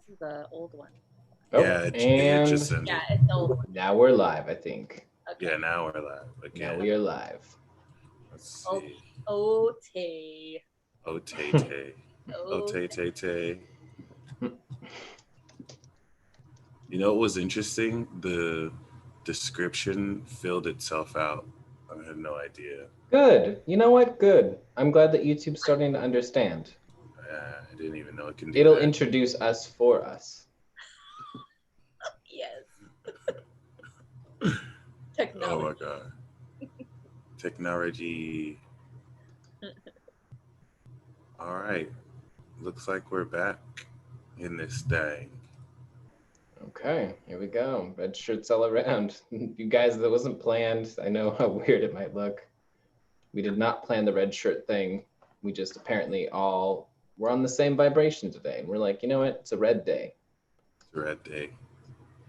This is the old one. Oh, Yeah, it just ended. Yeah, it's the old one. Now we're live, I think. Okay. Yeah, now we're live again. Now we are live. Let's see. Oh, Tay. Oh, Tay Tay. Oh, Oh, Tay Tay Tay. You know what was interesting? The description filled itself out. I had no idea. Good. You know what? Good. I'm glad that YouTube's starting to understand. I didn't even know it can do It'll that. introduce us for us. yes. Technology. Oh my god. Technology. All right. Looks like we're back in this thing. Okay, here we go. Red shirts all around. You guys, that wasn't planned. I know how weird it might look. We did not plan the red shirt thing. We just apparently all were on the same vibration today. And we're like, you know what? It's a red day. It's a red day.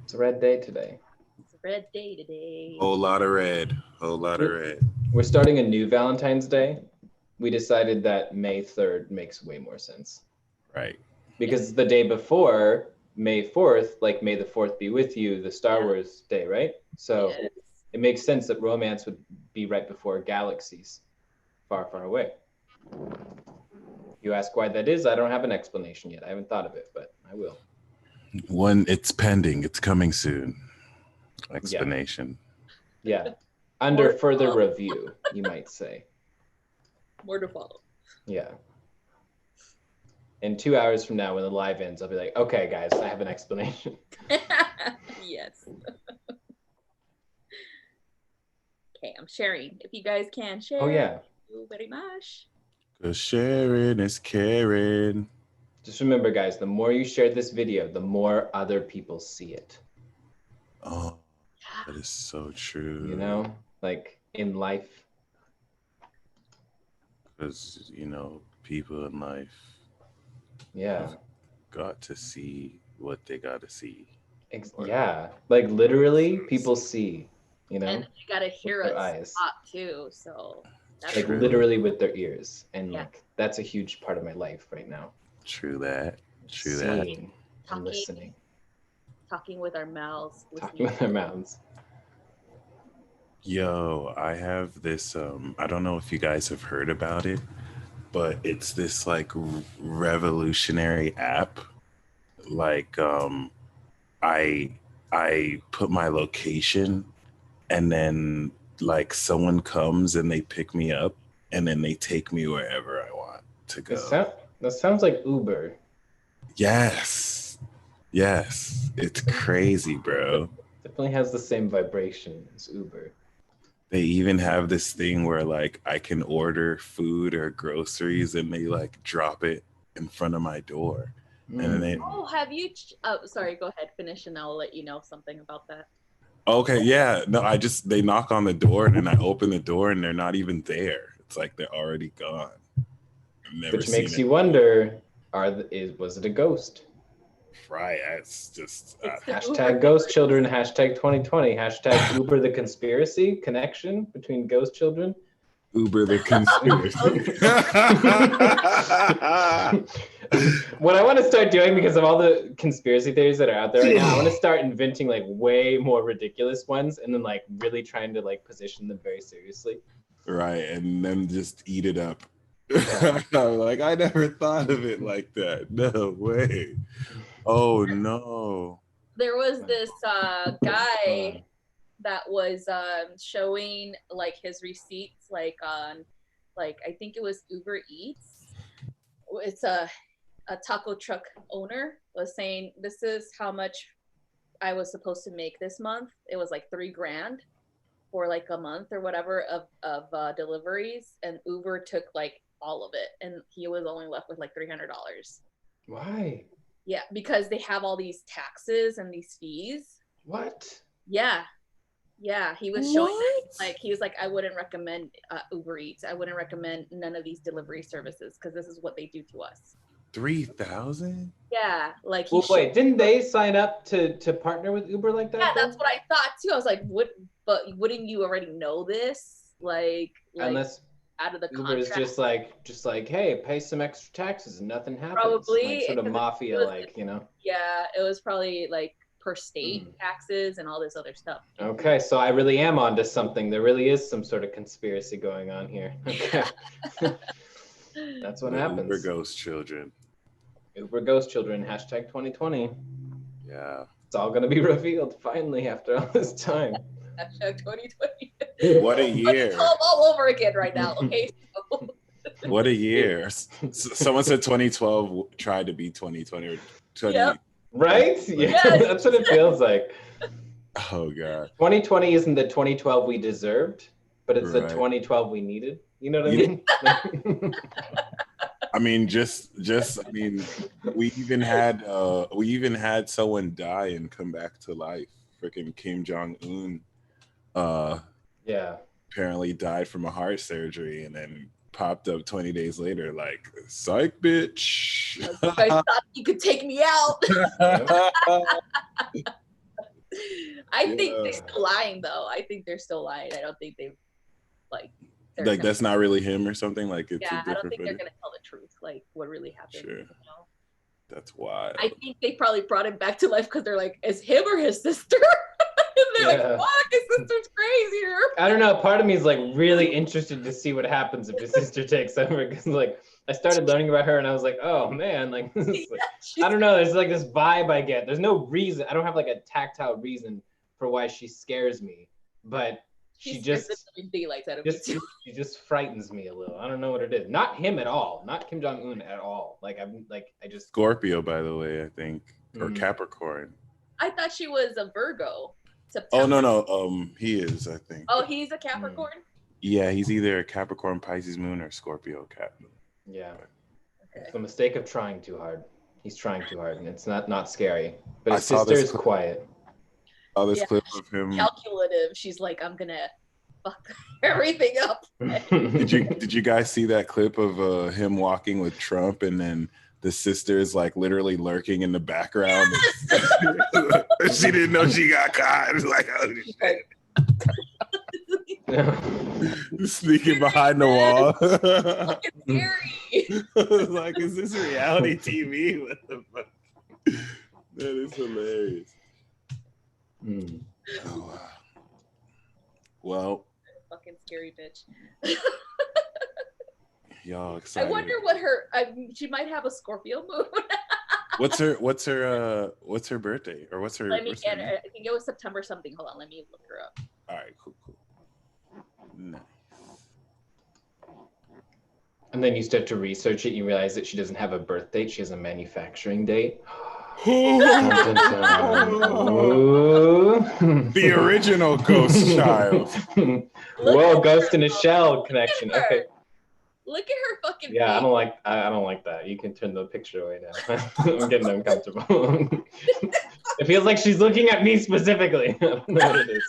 It's a red day today. It's a red day today. Whole lot of red. Whole lot of red. We're starting a new Valentine's Day. We decided that May 3rd makes way more sense. Right. Because the day before, May 4th, like May the 4th be with you, the Star Wars day, right? So Yes. it makes sense that romance would be right before galaxies far, far away. You ask why that is, I don't have an explanation yet. I haven't thought of it, but I will. It's pending. It's coming soon. Explanation. Yeah. Under further review, you might say. More to follow. Yeah. In 2 hours from now, when the live ends, I'll be like, okay, guys, I have an explanation. Yes. Okay, I'm sharing. If you guys can share. Oh, yeah. Thank you very much. Cause sharing is caring. Just remember, guys, the more you share this video, the more other people see it. Oh, that is so true. You know, like in life. Because, people in life Yeah. got to see what they got to see. Yeah. Like literally, people see, And you gotta hear with their us eyes. talk too. So that's Like True. literally with their ears. And Yeah. like, that's a huge part of my life right now. True that. True that. Seeing and Talking. listening. talking with our mouths. Talking with our mouths. Yo, I have this, I don't know if you guys have heard about it, but it's this like revolutionary app. Like, I put my location and then like someone comes and they pick me up and then they take me wherever I want to go. That sounds like Uber. Yes. It's crazy, bro. Definitely has the same vibration as Uber. They even have this thing where like I can order food or groceries and they like drop it in front of my door. And then they have you? Sorry. Go ahead. Finish, and I'll let you know something about that. Okay, yeah. No, they knock on the door and then I open the door and they're not even there. It's like they're already gone. Which makes you wonder, was it a ghost? Right. It's just Hashtag ghost children, hashtag 2020, hashtag Uber the conspiracy connection between ghost children. Uber the conspiracy. What I want to start doing, because of all the conspiracy theories that are out there right now, I want to start inventing like way more ridiculous ones and then like really trying to like position them very seriously. Right, and then just eat it up. Like, I never thought of it like that. No way. Oh no. There was this guy that was showing like his receipts, like on, like I think it was Uber Eats. It's a taco truck owner was saying, this is how much I was supposed to make this month. It was like $3,000 for like a month or whatever of deliveries, and Uber took like all of it, and he was only left with like $300. Why? Yeah, because they have all these taxes and these fees. What? Yeah, he was showing that, like, he was like, I wouldn't recommend Uber Eats. I wouldn't recommend none of these delivery services because this is what they do to us. 3,000? Yeah, like Well, wait, didn't they sign up to partner with Uber like that? Yeah, though? that's what I thought too. I was like, what? But wouldn't you already know this? Like Unless out of the Uber's contract. just like, hey, pay some extra taxes and nothing happens. Probably Like sort of mafia, like, you know. Yeah, it was probably like per state taxes and all this other stuff. Okay, so I really am onto something. There really is some sort of conspiracy going on here. Okay. That's what happens. Uber ghost children. Uber ghost children, hashtag 2020. Yeah. It's all going to be revealed finally after all this time. Hashtag 2020. What a year. All over again right now, okay? What a year. Someone said 2012 tried to be 2020 or 20. Yep. Right? Yeah, yes. That's what it feels like. Oh, God. 2020 isn't the 2012 we deserved, but it's the 2012 we needed. You know what I mean? I mean, I mean, we even had someone die and come back to life. Freaking Kim Jong-un. Yeah. Apparently died from a heart surgery and then popped up 20 days later, like, psych, bitch. I thought you could take me out. I think they're still lying, though. I think they're still lying. I don't think they like that's not really him or something. Like, it's I don't think they're gonna tell the truth, like what really happened. Sure. You know? That's wild. I think they probably brought him back to life because they're like, is him or his sister? They're like, fuck, his sister's crazier. I don't know. Part of me is like really interested to see what happens if his sister takes over. Because like I started learning about her and I was like, oh man, like, I don't know. There's like this vibe I get. There's no reason. I don't have like a tactile reason for why she scares me, but she just frightens me a little. I don't know what it is. Not him at all. Not Kim Jong-un at all. Like I just Scorpio, by the way, I think, or Capricorn. I thought she was a Virgo. September. Oh no, he is, I think. Oh, he's a Capricorn? Yeah, he's either a Capricorn, Pisces moon, or Scorpio Cap. Yeah. Okay. It's the mistake of trying too hard. He's trying too hard, and it's not scary. But his sister is quiet. I saw this clip of him. Calculative. She's like, I'm gonna fuck everything up. Did you guys see that clip of him walking with Trump, and then the sister is like literally lurking in the background? Yes. She didn't know she got caught. It was like, oh shit. Sneaking behind the wall. Fucking scary. Like, is this reality TV? What the fuck? That is hilarious. Oh, wow. Well, fucking scary bitch. Y'all excited? I wonder what she might have a Scorpio moon. What's her birthday, or what's her? Let me get her. I think it was September something. Hold on, let me look her up. All right, cool. Nice. And then you start to research it. You realize that she doesn't have a birth date. She has a manufacturing date. The original ghost child. Whoa, Ghost in a Shell connection. Okay. Look at her fucking face. I don't like that. You can turn the picture away now. I'm getting uncomfortable. It feels like she's looking at me specifically. I don't know what it is.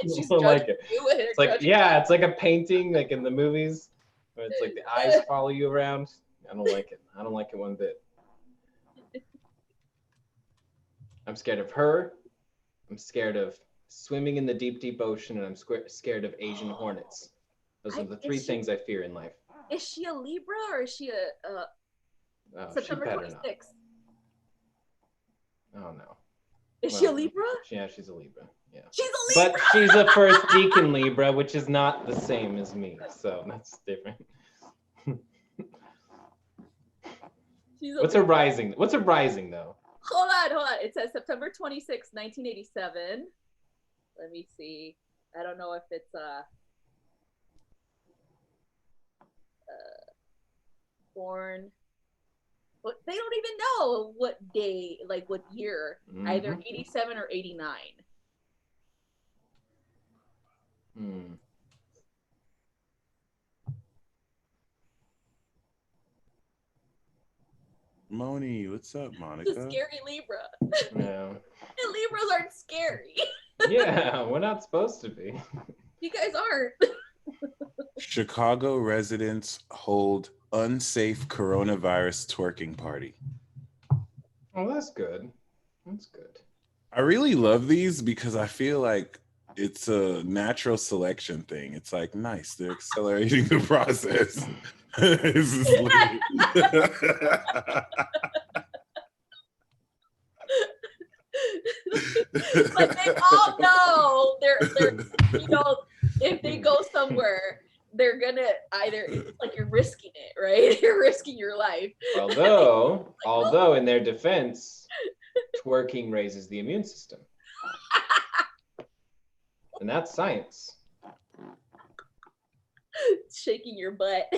I don't like it. It's like, it's like a painting, like in the movies, where it's like the eyes follow you around. I don't like it. I don't like it one bit. I'm scared of her. I'm scared of swimming in the deep, deep ocean, and I'm scared of Asian hornets. Those are the three things I fear in life. Is she a Libra or is she a September 26th? Oh no. Is she a Libra? Yeah, she's a Libra. Yeah. She's a Libra. But she's a first deacon Libra, which is not the same as me, so that's different. What's a rising? What's a rising though? Hold on. It says September 26, 1987. Let me see. I don't know if it's born. But they don't even know what day, like what year. Either 87 or 89. Moni, what's up, Monica? The scary Libra. Yeah. And Libras aren't scary. Yeah, we're not supposed to be. You guys aren't. Chicago residents hold unsafe coronavirus twerking party. Oh, that's good. That's good. I really love these because I feel like It's a natural selection thing. It's like nice. They're accelerating the process. It's just But they all know they're you know, if they go somewhere, they're gonna either, it's like you're risking it, right? You're risking your life. Although in their defense, twerking raises the immune system. And that's science. Shaking your butt.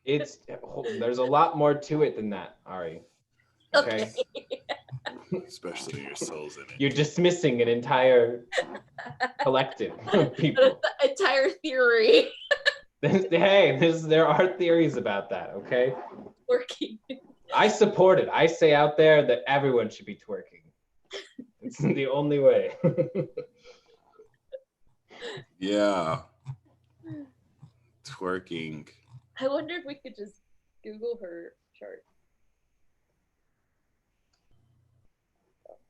There's a lot more to it than that, Ari. Okay. Especially your soul's in it. You're dismissing an entire collective of people. The entire theory. Hey, there are theories about that, okay? Working. I support it. I say out there that everyone should be twerking. It's the only way. Yeah. Twerking. I wonder if we could just Google her chart.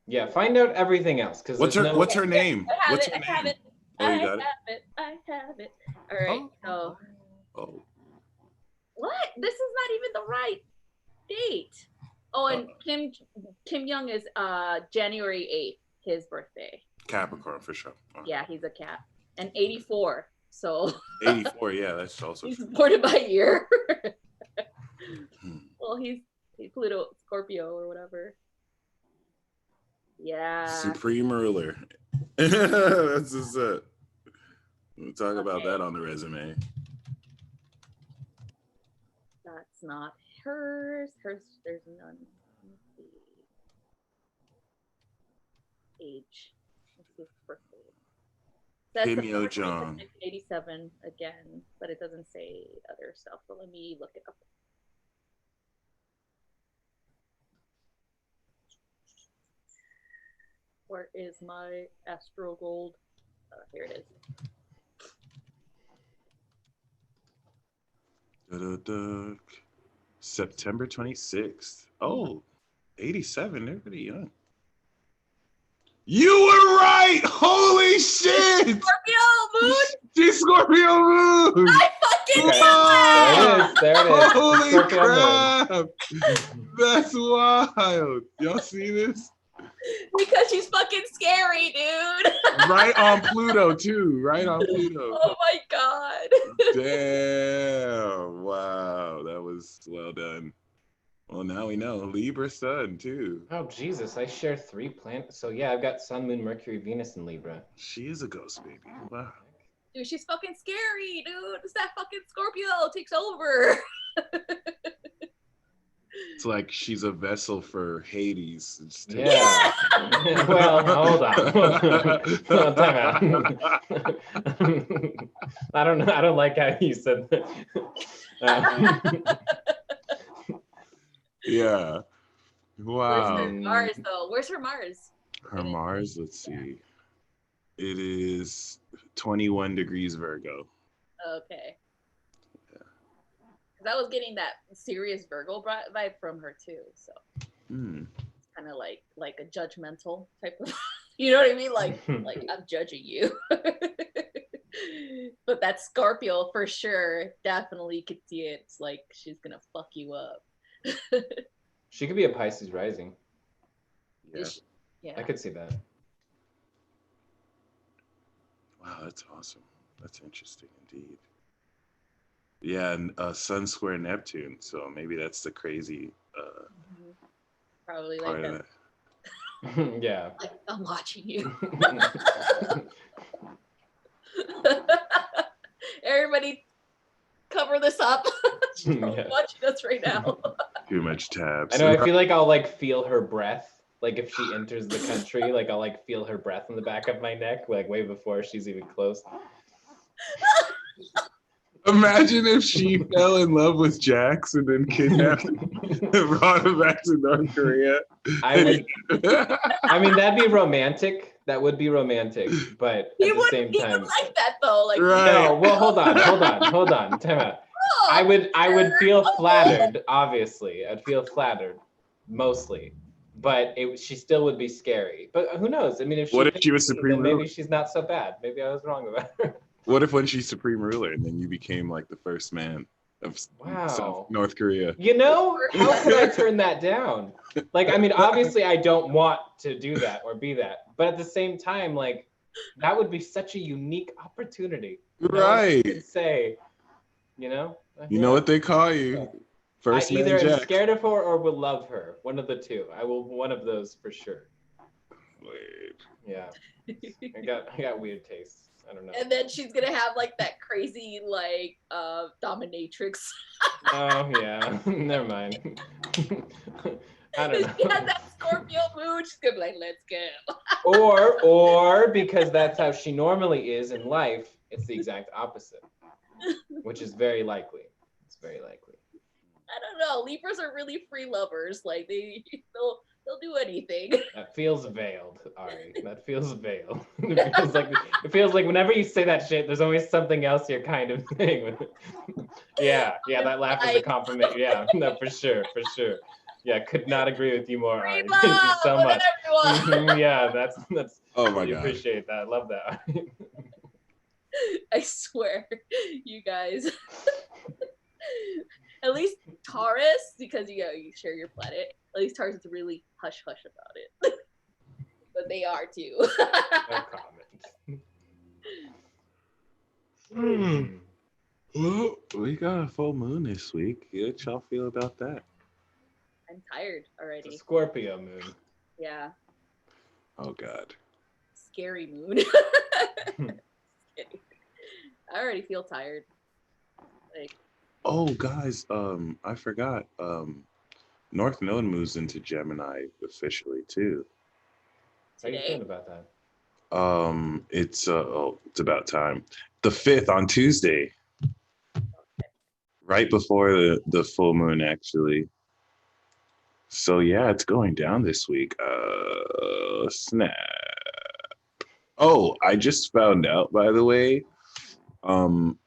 Yeah, find out everything else. Because What's her name? I What's her name? have it. Oh, you got it? I have it. All right. So. Oh. What? This is not even the right date. Oh, and Kim Young is January 8th, his birthday. Capricorn for sure. Oh. Yeah, he's a Cap. And 84. So 84, yeah, that's also he's true. born by year. Well, he's Pluto Scorpio or whatever. Yeah. Supreme ruler. That's just it. We'll talk about that on the resume. That's not hers. Hers, there's none. Let's see. Age. Let's see birthday. That's Kim the Yo 14th of Jong. 1987 again, but it doesn't say other stuff. So let me look it up. Where is my Astro Gold? Here it is. Da-da-da. September 26th. Oh, 87. They're pretty young. You were right! Holy shit! Scorpio moon! She's Scorpio moon! I fucking There it is. There it is. Holy Scorpio crap! That's wild. Y'all see this? Because she's fucking scary, dude. Right on Pluto, too. Right on Pluto. Oh my god. Damn. Wow. That was well done. Well, now we know. Libra sun, too. Oh, Jesus. I share 3 planets. So, yeah, I've got Sun, Moon, Mercury, Venus, and Libra. She is a ghost baby. Wow. Dude, she's fucking scary, dude. It's that fucking Scorpio takes over. It's like she's a vessel for Hades. Yeah. Well, hold on. Time out. I don't know. I don't like how you said that. Yeah. Wow. Where's her Mars, though? Where's her Mars? Her Mars, let's see. It is 21 degrees Virgo. Okay. Because I was getting that serious Virgo vibe from her, too. So it's kind of like a judgmental type of, you know what I mean? Like I'm judging you. But that Scorpio, for sure, definitely could see it. It's like she's going to fuck you up. She could be a Pisces rising. Yeah. Yeah. I could see that. Wow, that's awesome. That's interesting indeed. Yeah, and Sun square Neptune. So maybe that's the crazy Probably part like of that. that. Yeah. Like, I'm watching you. Everybody cover this up. She's probably watching us right now. Too much tabs. I know. I feel like I'll like feel her breath. Like if she enters the country, like I'll like feel her breath in the back of my neck, like way before she's even close. Imagine if she fell in love with Jax and then kidnapped him and brought him back to North Korea. I mean, that'd be romantic. That would be romantic, but at the same time, would like that though. Like, Right. no. Well, hold on. Time out. I would feel flattered. Obviously, I'd feel flattered, mostly, but she still would be scary. But who knows? I mean, if What if she was supreme then maybe ruler? she's not so bad. Maybe I was wrong about her. What if when she's supreme ruler and then you became like the first man of South North Korea? You know, how could I turn that down? Like, I mean, obviously I don't want to do that or be that, but at the same time, like, that would be such a unique opportunity. Right. To say, you know? You know what they call you? First I man either am Jack. scared of her or will love her. One of the two. I will one of those for sure. Wait. Yeah. I got weird tastes. I don't know. And then she's gonna have like that crazy like dominatrix. Oh yeah. Never mind. I don't know. She had that Scorpio mood. She's gonna be like, let's go. Or because that's how she normally is in life, it's the exact opposite. Which is very likely. It's very likely. I don't know. Libras are really free lovers. Like they'll do anything. That feels veiled, Ari. That feels veiled. It feels like whenever you say that shit, there's always something else you're kind of saying. Yeah, that laugh is a compliment. Yeah, no, for sure. Yeah, could not agree with you more, Ari. Thank you so much. Yeah, that's. Oh my God. God. Appreciate that. I love that. I swear, you guys. At least Taurus, because you share your planet. At least Taurus is really hush hush about it. But they are too. No comment. Well, we got a full moon this week. How y'all feel about that? I'm tired already. It's a Scorpio moon. Yeah. Oh God. Scary moon. I already feel tired. Like. Oh guys, I forgot. North Node moves into Gemini officially too. How are you feeling about that? It's about time. The 5th on Tuesday. Right before the full moon, actually. So yeah, it's going down this week. Snap. Oh, I just found out, by the way. I'm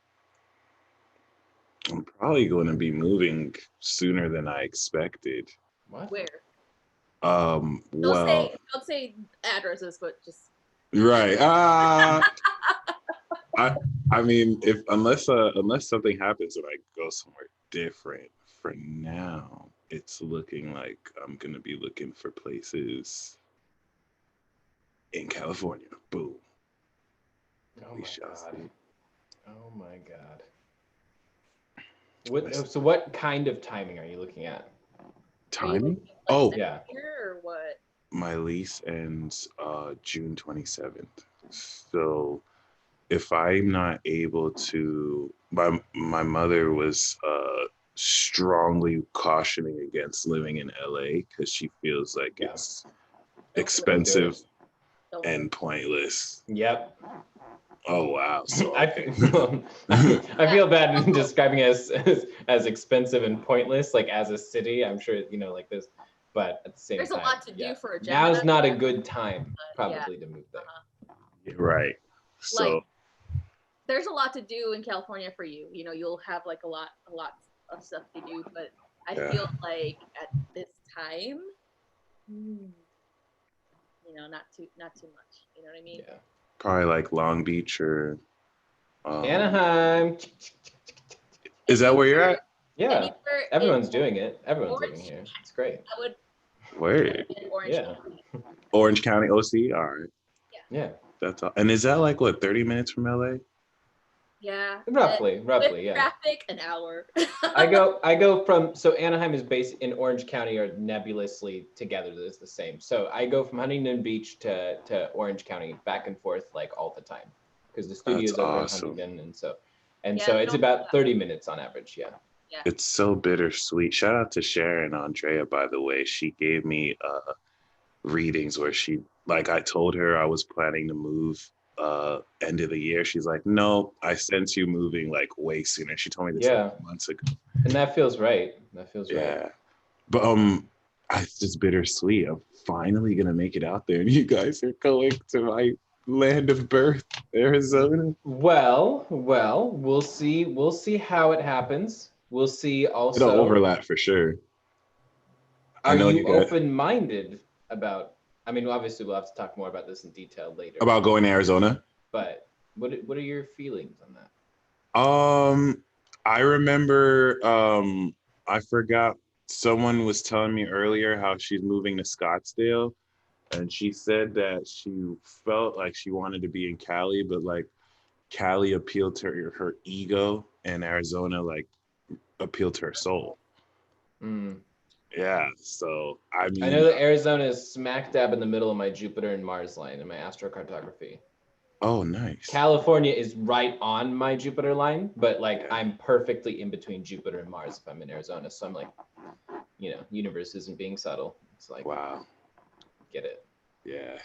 probably going to be moving sooner than I expected. What? Where? Well, don't say addresses, but just right. I mean, unless something happens and I go somewhere different, for now, it's looking like I'm gonna be looking for places in California. Boom. Oh my God. Oh my God. So what kind of timing are you looking at? Timing? Like yeah. Or what? My lease ends June 27th. So if I'm not able to, my mother was strongly cautioning against living in LA because she feels like it's expensive and pointless. Yep. Oh wow. So I feel bad in describing it as expensive and pointless, like as a city. I'm sure like this, but at the same time, there's a lot to do for a Gemini. Now's not a good time probably to move there. You're right. So like, there's a lot to do in California for you. You'll have like a lot of stuff to do, but I feel like at this time, not too much. You know what I mean? Yeah. Probably like Long Beach or Anaheim. Is that where you're at? Yeah. Everyone's doing it. Everyone's living here. It's great. I would. Where? Orange County. Orange County, OC. All right. Yeah. That's all. And is that like what, 30 minutes from LA? Yeah. Roughly, yeah. Traffic, an hour. I go from, so Anaheim is based in Orange County, are nebulously together. It's the same. So I go from Huntington Beach to Orange County back and forth like all the time because the studio is over in Huntington, and so it's about 30 minutes on average. Yeah. It's so bittersweet. Shout out to Sharon Andrea, by the way. She gave me readings where I told her I was planning to move end of the year. She's like, no, I sense you moving like way sooner. She told me this like months ago. And that feels right. Yeah. But it's just bittersweet. I'm finally gonna make it out there and you guys are going to my land of birth, Arizona. Well, we'll see how it happens. We'll see also. It'll overlap for sure. Are know you you good. open-minded about? I mean, obviously, we'll have to talk more about this in detail later. About going to Arizona? But what are your feelings on that? I remember I forgot, someone was telling me earlier how she's moving to Scottsdale, and she said that she felt like she wanted to be in Cali, but like Cali appealed to her ego, and Arizona like appealed to her soul. Mm. Yeah, so I I mean, know that Arizona is smack dab in the middle of my Jupiter and Mars line in my astrocartography. oh nice. California is right on my Jupiter line, but like I'm perfectly in between Jupiter and Mars if I'm in Arizona. So I'm like, universe isn't being subtle. It's like, Wow. get it. Yeah.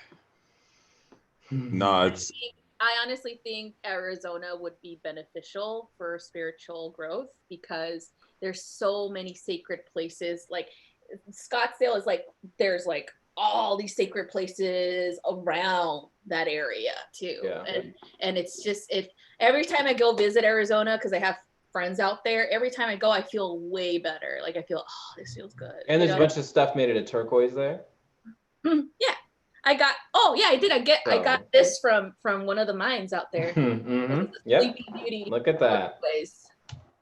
No, it's I honestly think Arizona would be beneficial for spiritual growth because there's so many sacred places. Like Scottsdale is like, there's like all these sacred places around that area too. Yeah. And it's just, every time I go visit Arizona, because I have friends out there, every time I go, I feel way better. Like I feel, oh, this feels good. And there's a bunch of stuff made of turquoise there. Yeah. I got this from one of the mines out there. Mm-hmm. Yep. Sleeping Beauty. Look at that. Place.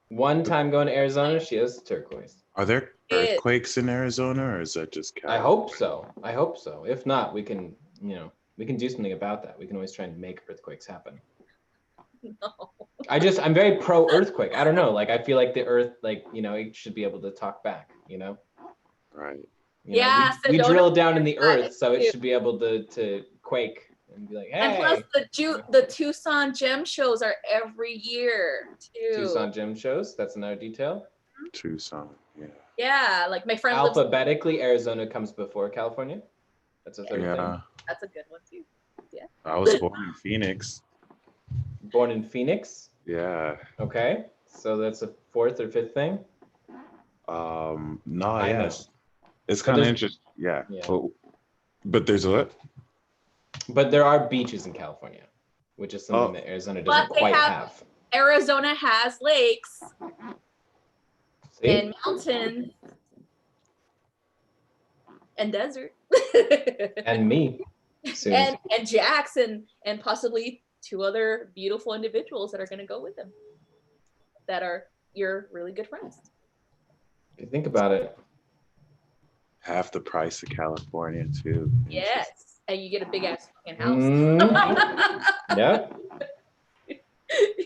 One time going to Arizona, she has turquoise. are there earthquakes in Arizona, or is that just Cali? I hope so. If not, we can do something about that. We can always try and make earthquakes happen. No. I'm very pro earthquake. I don't know. Like I feel like the earth, like, it should be able to talk back, Right. We drill down in the earth, so it should be able to quake and be like, hey. And plus the Tucson gem shows are every year too. Tucson gem shows, that's another detail. Tucson, yeah. Yeah, like my friend alphabetically, Arizona comes before California. That's a third thing. That's a good one too. Yeah. I was born in Phoenix. Born in Phoenix? Yeah. Okay. So that's a fourth or fifth thing? No, I know. It's kind of interesting. Yeah. But there's what? But there are beaches in California, which is something that Arizona doesn't quite have. Arizona has lakes. See? And mountains. And desert. And me. Soon. And Jackson and possibly 2 other beautiful individuals that are going to go with them that are your really good friends. If you think about it. Half the price of California too. Yes. And you get a big ass fucking house. Yep.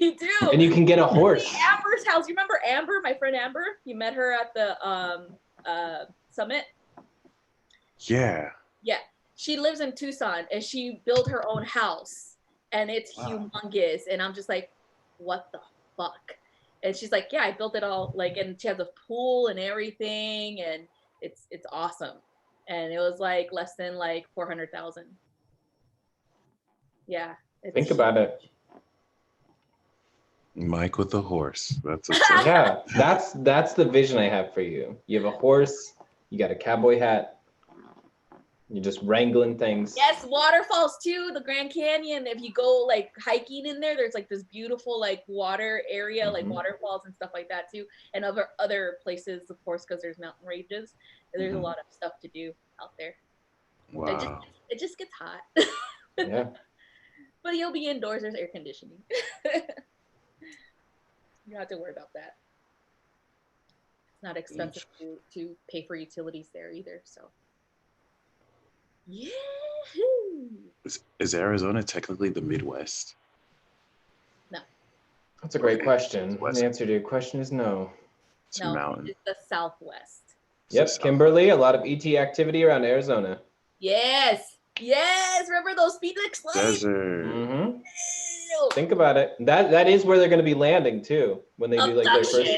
You do. And you can get a horse. Amber's house. You remember Amber, my friend Amber? You met her at the summit? Yeah. Yeah. She lives in Tucson and she built her own house and it's humongous. And I'm just like, what the fuck? And she's like, yeah, I built it all, like, and she has a pool and everything, and it's awesome. And it was like less than like 400,000. Yeah. Think about it. Mike with the horse. That's yeah. That's the vision I have for you. You have a horse. You got a cowboy hat. You're just wrangling things. Yes, waterfalls too. The Grand Canyon. If you go like hiking in there, there's like this beautiful like water area, like waterfalls and stuff like that too. And other places, of course, because there's mountain ranges. And there's a lot of stuff to do out there. Wow. It just gets hot. Yeah. But you'll be indoors. There's air conditioning. You don't have to worry about that. It's not expensive to pay for utilities there either. So. Yeah. Is Arizona technically the Midwest? No. That's a great question. The answer to your question is no. It's a mountain. It's the Southwest. Yep, Kimberly, a lot of ET activity around Arizona. Yes. Remember those Phoenix Lights? Desert. Mm-hmm. Think about it. That is where they're going to be landing too when they do like their first.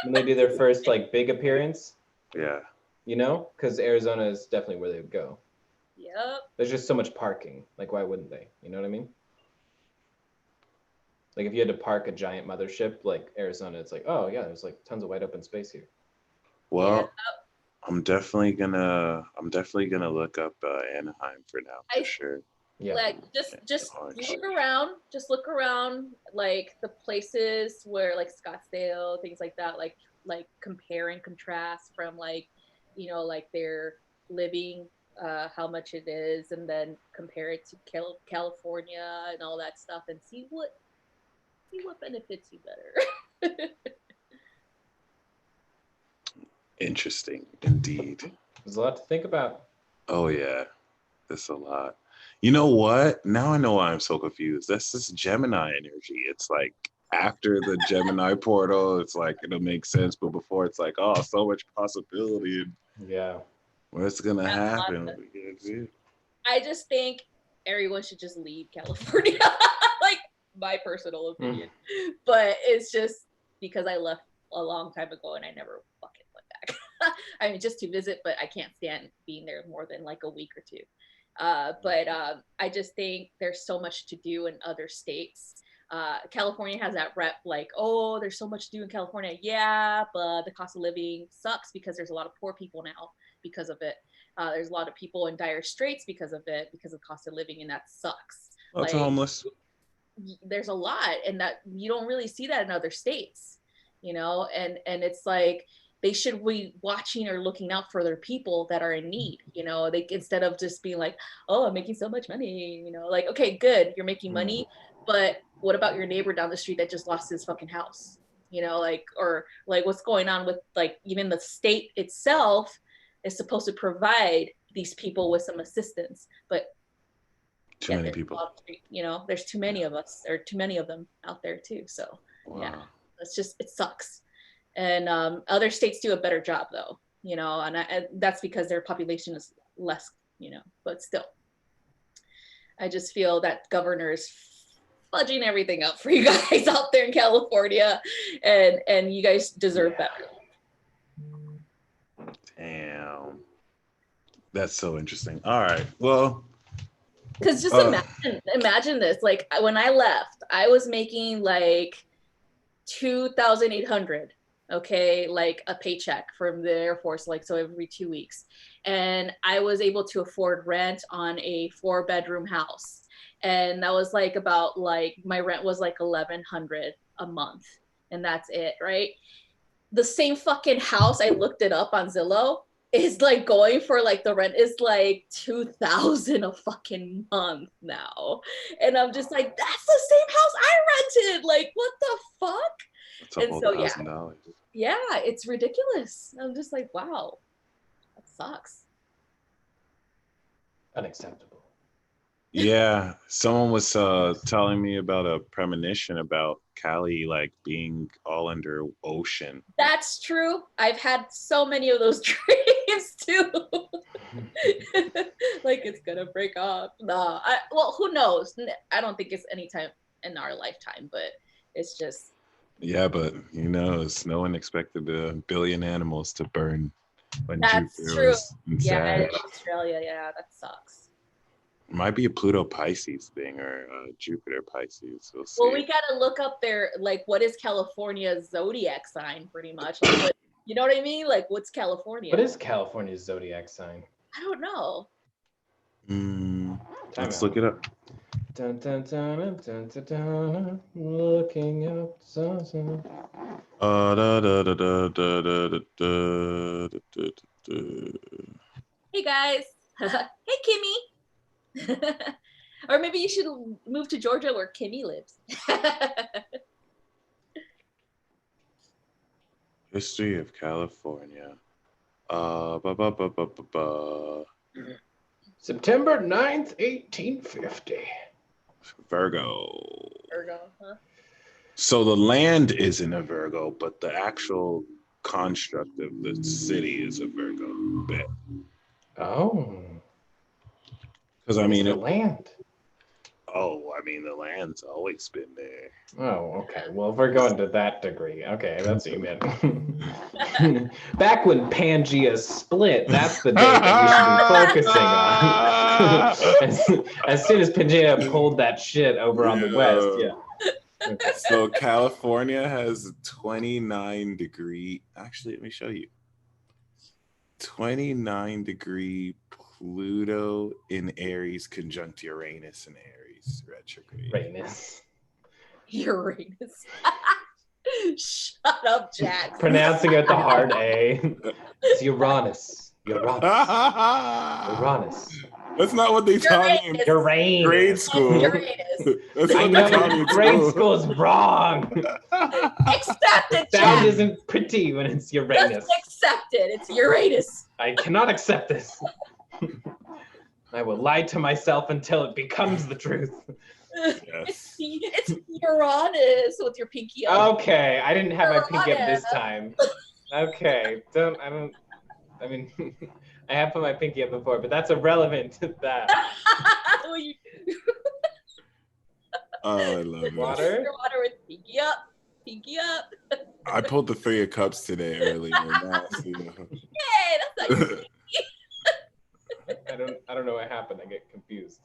When they do their first like big appearance. Yeah. Because Arizona is definitely where they would go. Yep. There's just so much parking. Like, why wouldn't they? You know what I mean? Like, if you had to park a giant mothership, like Arizona, it's like, oh yeah, there's like tons of wide open space here. Well, I'm definitely gonna look up Anaheim for now, for sure. Yeah. Like, just look around, like the places where like Scottsdale, things like that, like compare and contrast from like like their living, how much it is, and then compare it to California and all that stuff, and see what benefits you better. Interesting, indeed. There's a lot to think about. Oh yeah, that's a lot. You know what? Now I know why I'm so confused. That's this Gemini energy. It's like after the Gemini portal, it's like it'll make sense, but before it's like, oh, so much possibility. Yeah. What's gonna happen? I just think everyone should just leave California. Like my personal opinion. But it's just because I left a long time ago and I never fucking went back. I mean, just to visit, but I can't stand being there more than like a week or two. But I just think there's so much to do in other states. California has that rep like, oh, there's so much to do in California. Yeah, but the cost of living sucks because there's a lot of poor people now because of it. There's a lot of people in dire straits because of it, because of cost of living, and that sucks. Lots of homeless. There's a lot, and that you don't really see that in other states, and it's like they should be watching or looking out for their people that are in need. They, instead of just being like, oh, I'm making so much money, like, okay, good, you're making money, but what about your neighbor down the street that just lost his fucking house? Or like what's going on with like even the state itself is supposed to provide these people with some assistance, but too many people. There's too many of us, or too many of them out there too. So yeah, it sucks. And other states do a better job though, and that's because their population is less, but still, I just feel that governor is fudging everything up for you guys out there in California, and you guys deserve better. Damn. That's so interesting. All right. Well, because just imagine this. Like when I left, I was making like 2,800, okay, like a paycheck from the Air Force, like so every 2 weeks, and I was able to afford rent on a 4-bedroom house, and that was like about like my rent was like 1,100 a month, and that's it, right? The same fucking house, I looked it up on Zillow, is like going for like the rent is like 2,000 a fucking month now, and I'm just like, that's the same house I rented. Like, what the fuck? It's a whole $1,000. Yeah, it's ridiculous. I'm just like, wow, that sucks. Unacceptable. Yeah, someone was telling me about a premonition about Cali like being all under ocean. That's true. I've had so many of those dreams too. Like it's gonna break off. No, well, who knows? I don't think it's any time in our lifetime, but it's just. Yeah, but no one expected a billion animals to burn when That's Jupiter true. was in Yeah, Sag. Australia. Yeah, that sucks. Might be a Pluto Pisces thing or Jupiter Pisces. We'll see. Well, we gotta look up their like what is California's zodiac sign, pretty much. Like, you know what I mean? Like, what's California? What is California's zodiac sign? I don't know. Let's look it up. Dun, dun, dun, dun, dun, dun, dun, looking up. Hey guys. Hey Kimmy. Or maybe you should move to Georgia where Kimmy lives. History of California. September 9th, 1850. Virgo. Virgo, huh? So the land isn't a Virgo, but the actual construct of the city is a Virgo. Bet. Oh. Because I mean, the land. Oh, I mean, the land's always been there. Oh, okay. Well, if we're going to that degree, okay, that's what you meant. Back when Pangea split, that's the day that we should be focusing on. as soon as Pangea pulled that shit over on the west, yeah. Okay. So California has 29-degree. Actually, let me show you. 29-degree Pluto in Aries conjunct Uranus in Aries retrograde. Uranus. Shut up, Jack. Pronouncing it the hard A. It's Uranus. Uranus. That's not what they taught me in Uranus. grade school. Uranus. That's I what they know taught me in grade school. school's wrong. Accept it, Sound Jack. isn't pretty when it's Uranus. Just accept it. It's Uranus. I cannot accept this. I will lie to myself until it becomes the truth. Yes. It's Uranus with your pinky up. Okay, I didn't have my pinky up this time. Okay, I mean, I have put my pinky up before, but that's irrelevant to that. Oh, I love it. Water? Water with pinky up. Pinky up. I pulled the 3 of Cups today earlier. Now, so, you know. Yay, that's not your I don't know what happened. I get confused.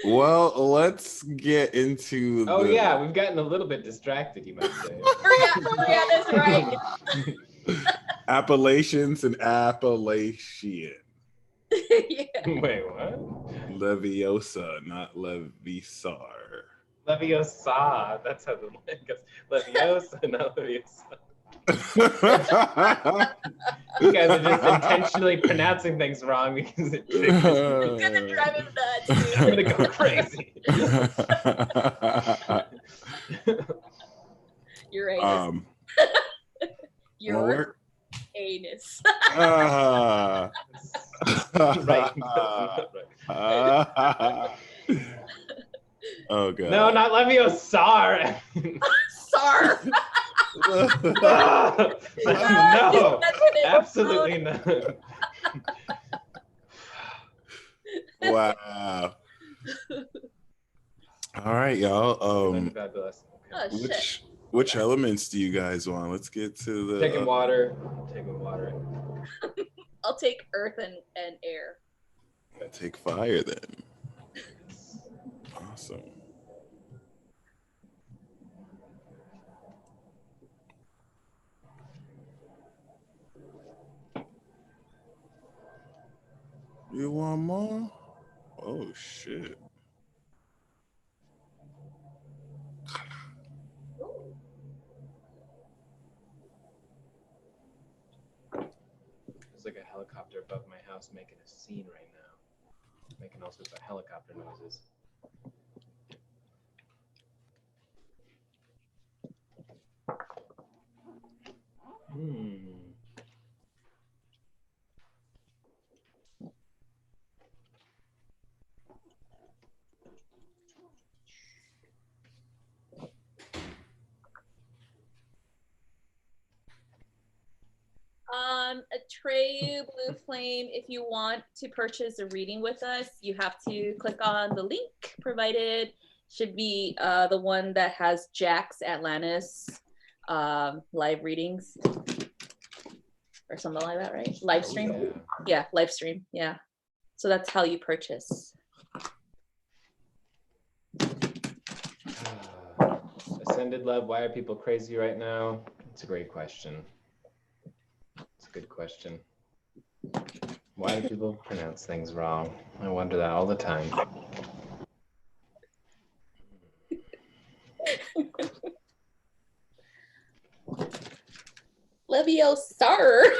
Well, let's get into Oh yeah, we've gotten a little bit distracted, you might say. yeah, that's right. Appellations and Appalachian. Yeah. Wait, what? Leviosa, not Levisar. Leviosa. That's how the line goes. Leviosa, not Leviosa. You guys are just intentionally pronouncing things wrong because it triggers me. It's gonna drive him nuts. I'm gonna go crazy. Uranus. Your anus. Right. Oh god. No, not Leviosar. Sar. No, absolutely not. Wow. All right, y'all. Fabulous. Oh, shit. Which elements do you guys want? Let's get to the Taking water. Taking water. I'll take earth and air. Take fire then. Awesome. You want more? Oh shit. There's like a helicopter above my house making a scene right now. Making all sorts of helicopter noises. Atreyu Blue Flame, if you want to purchase a reading with us, you have to click on the link provided. Should be the one that has Jack's Atlantis live readings or something like that, right? Live stream? Yeah, live stream. Yeah. So that's how you purchase. Ascended love, why are people crazy right now? It's a great question. It's a good question. Why do people pronounce things wrong? I wonder that all the time. Leviosa.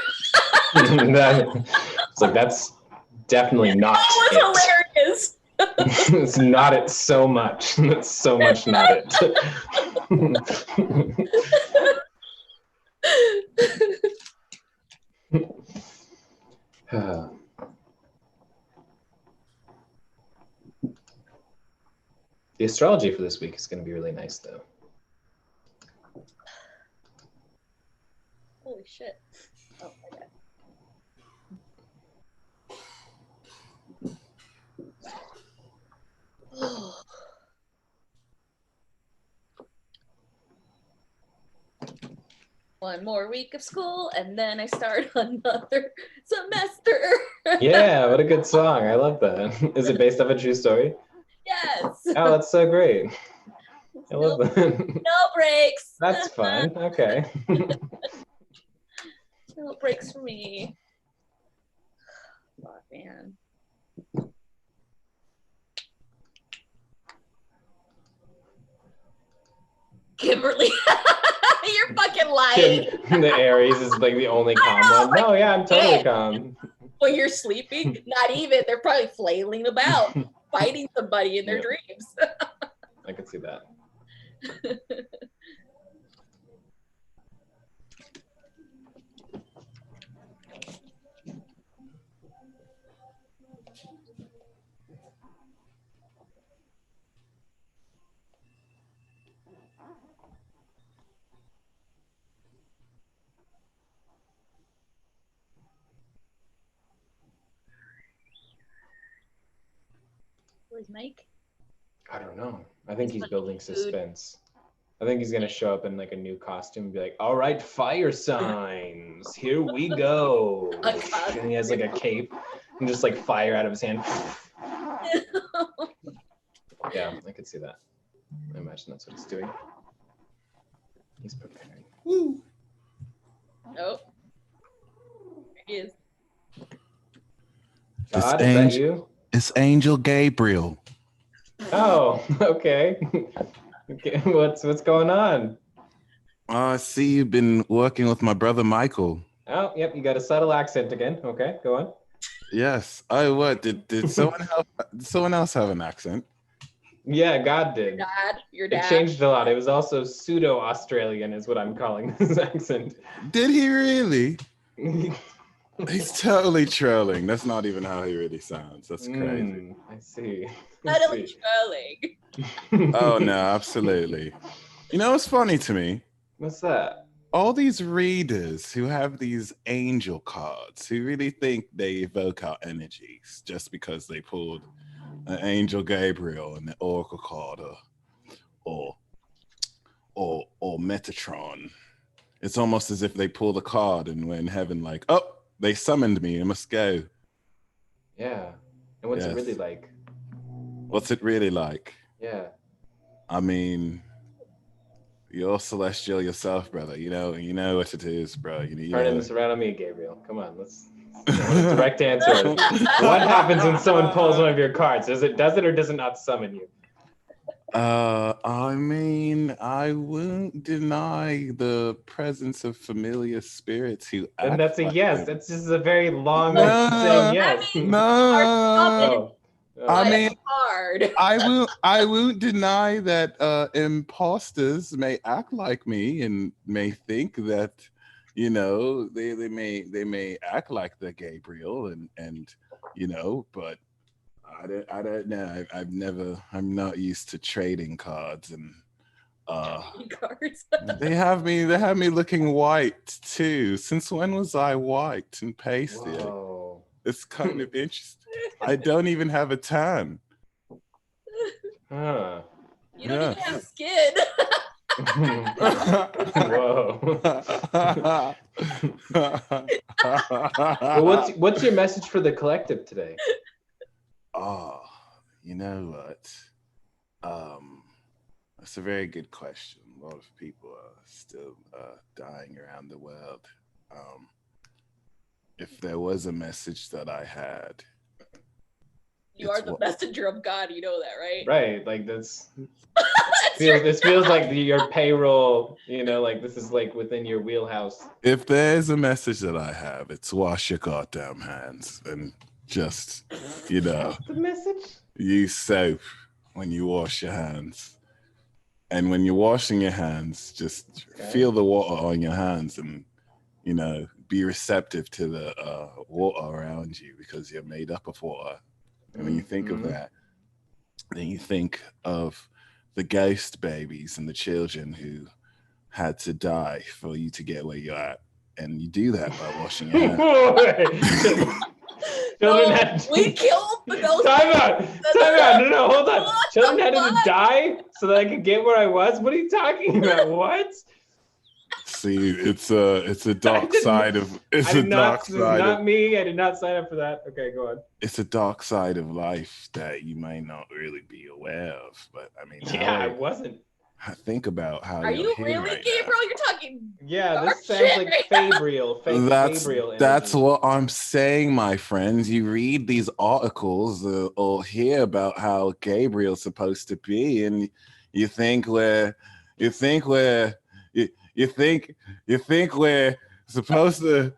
It's like, that's definitely not That it. was hilarious. It's not it so much. That's so much not it. The astrology for this week is going to be really nice, though. Holy shit. Oh my god. One more week of school and then I start another semester. Yeah, what a good song. I love that. Is it based off a true story? Yes. Oh, that's so great. I love that. No breaks. That's fun. Okay. No breaks for me. Fuck, man. Kimberly. You're fucking lying. The Aries is like the only calm one. No, yeah, I'm totally calm. When you're sleeping, not even. They're probably flailing about, fighting somebody in their dreams. I could see that. Where's Mike? I don't know. I think he's building suspense. I think he's gonna show up in like a new costume and be like, "All right, fire signs, here we go." And he has like a cape and just like fire out of his hand. Yeah, I could see that. I imagine that's what he's doing. He's preparing. Woo! Oh, there he is. God, is that you? It's Angel Gabriel. Oh, okay. Okay, what's going on? I see you've been working with my brother Michael. Oh, yep, you got a subtle accent again. Okay, go on. Yes. Oh, what did someone else have an accent? Yeah, God did. Your dad. It changed a lot. It was also pseudo-Australian is what I'm calling this accent. Did he really? He's totally trolling. That's not even how he really sounds. That's crazy. I see. Totally trolling. Oh no, absolutely. You know what's funny to me? What's that? All these readers who have these angel cards who really think they evoke our energies just because they pulled an Angel Gabriel and the Oracle card or Metatron. It's almost as if they pull the card and we're in heaven like, oh, they summoned me, I must go. Yeah. And what's it really like? What's it really like? Yeah. I mean, you're celestial yourself, brother. You know what it is, bro. Turning this around on me, Gabriel. Come on, let's direct answer. What happens when someone pulls one of your cards? Does it or does it not summon you? I mean, I won't deny the presence of familiar spirits who act. And that's a like yes. them. That's just a very long saying yes. No. I mean, hard. I won't deny that imposters may act like me and may think that, they may act like the Gabriel and but I don't know. I'm not used to trading cards and cards. they have me looking white too. Since when was I white and pasted? Whoa. It's kind of interesting. I don't even have a tan. Huh. You don't even have skin. Whoa. Well, what's your message for the collective today? Oh, you know what? That's a very good question. A lot of people are still dying around the world. If there was a message that I had, you are the messenger of God. You know that, right? Right. Like this feels like your payroll. Like this is like within your wheelhouse. If there's a message that I have, it's wash your goddamn hands and just, The message? use soap when you wash your hands. And when you're washing your hands, just feel the water on your hands and, be receptive to the water around you because you're made up of water. And when you think of that, then you think of the ghost babies and the children who had to die for you to get where you're at. And you do that by washing your hands. We killed the ghost. Time out. No, hold on. Children had to die so that I could get where I was? What are you talking about? What? See, it's a dark side of not me. I did not sign up for that. Okay, go on. It's a dark side of life that you may not really be aware of. But I mean, I wasn't. Think about how are you really, right Gabriel? now. You're talking. Yeah, this sounds like Gabriel. That's what I'm saying, my friends. You read these articles or hear about how Gabriel's supposed to be, and you think we're you think we're supposed to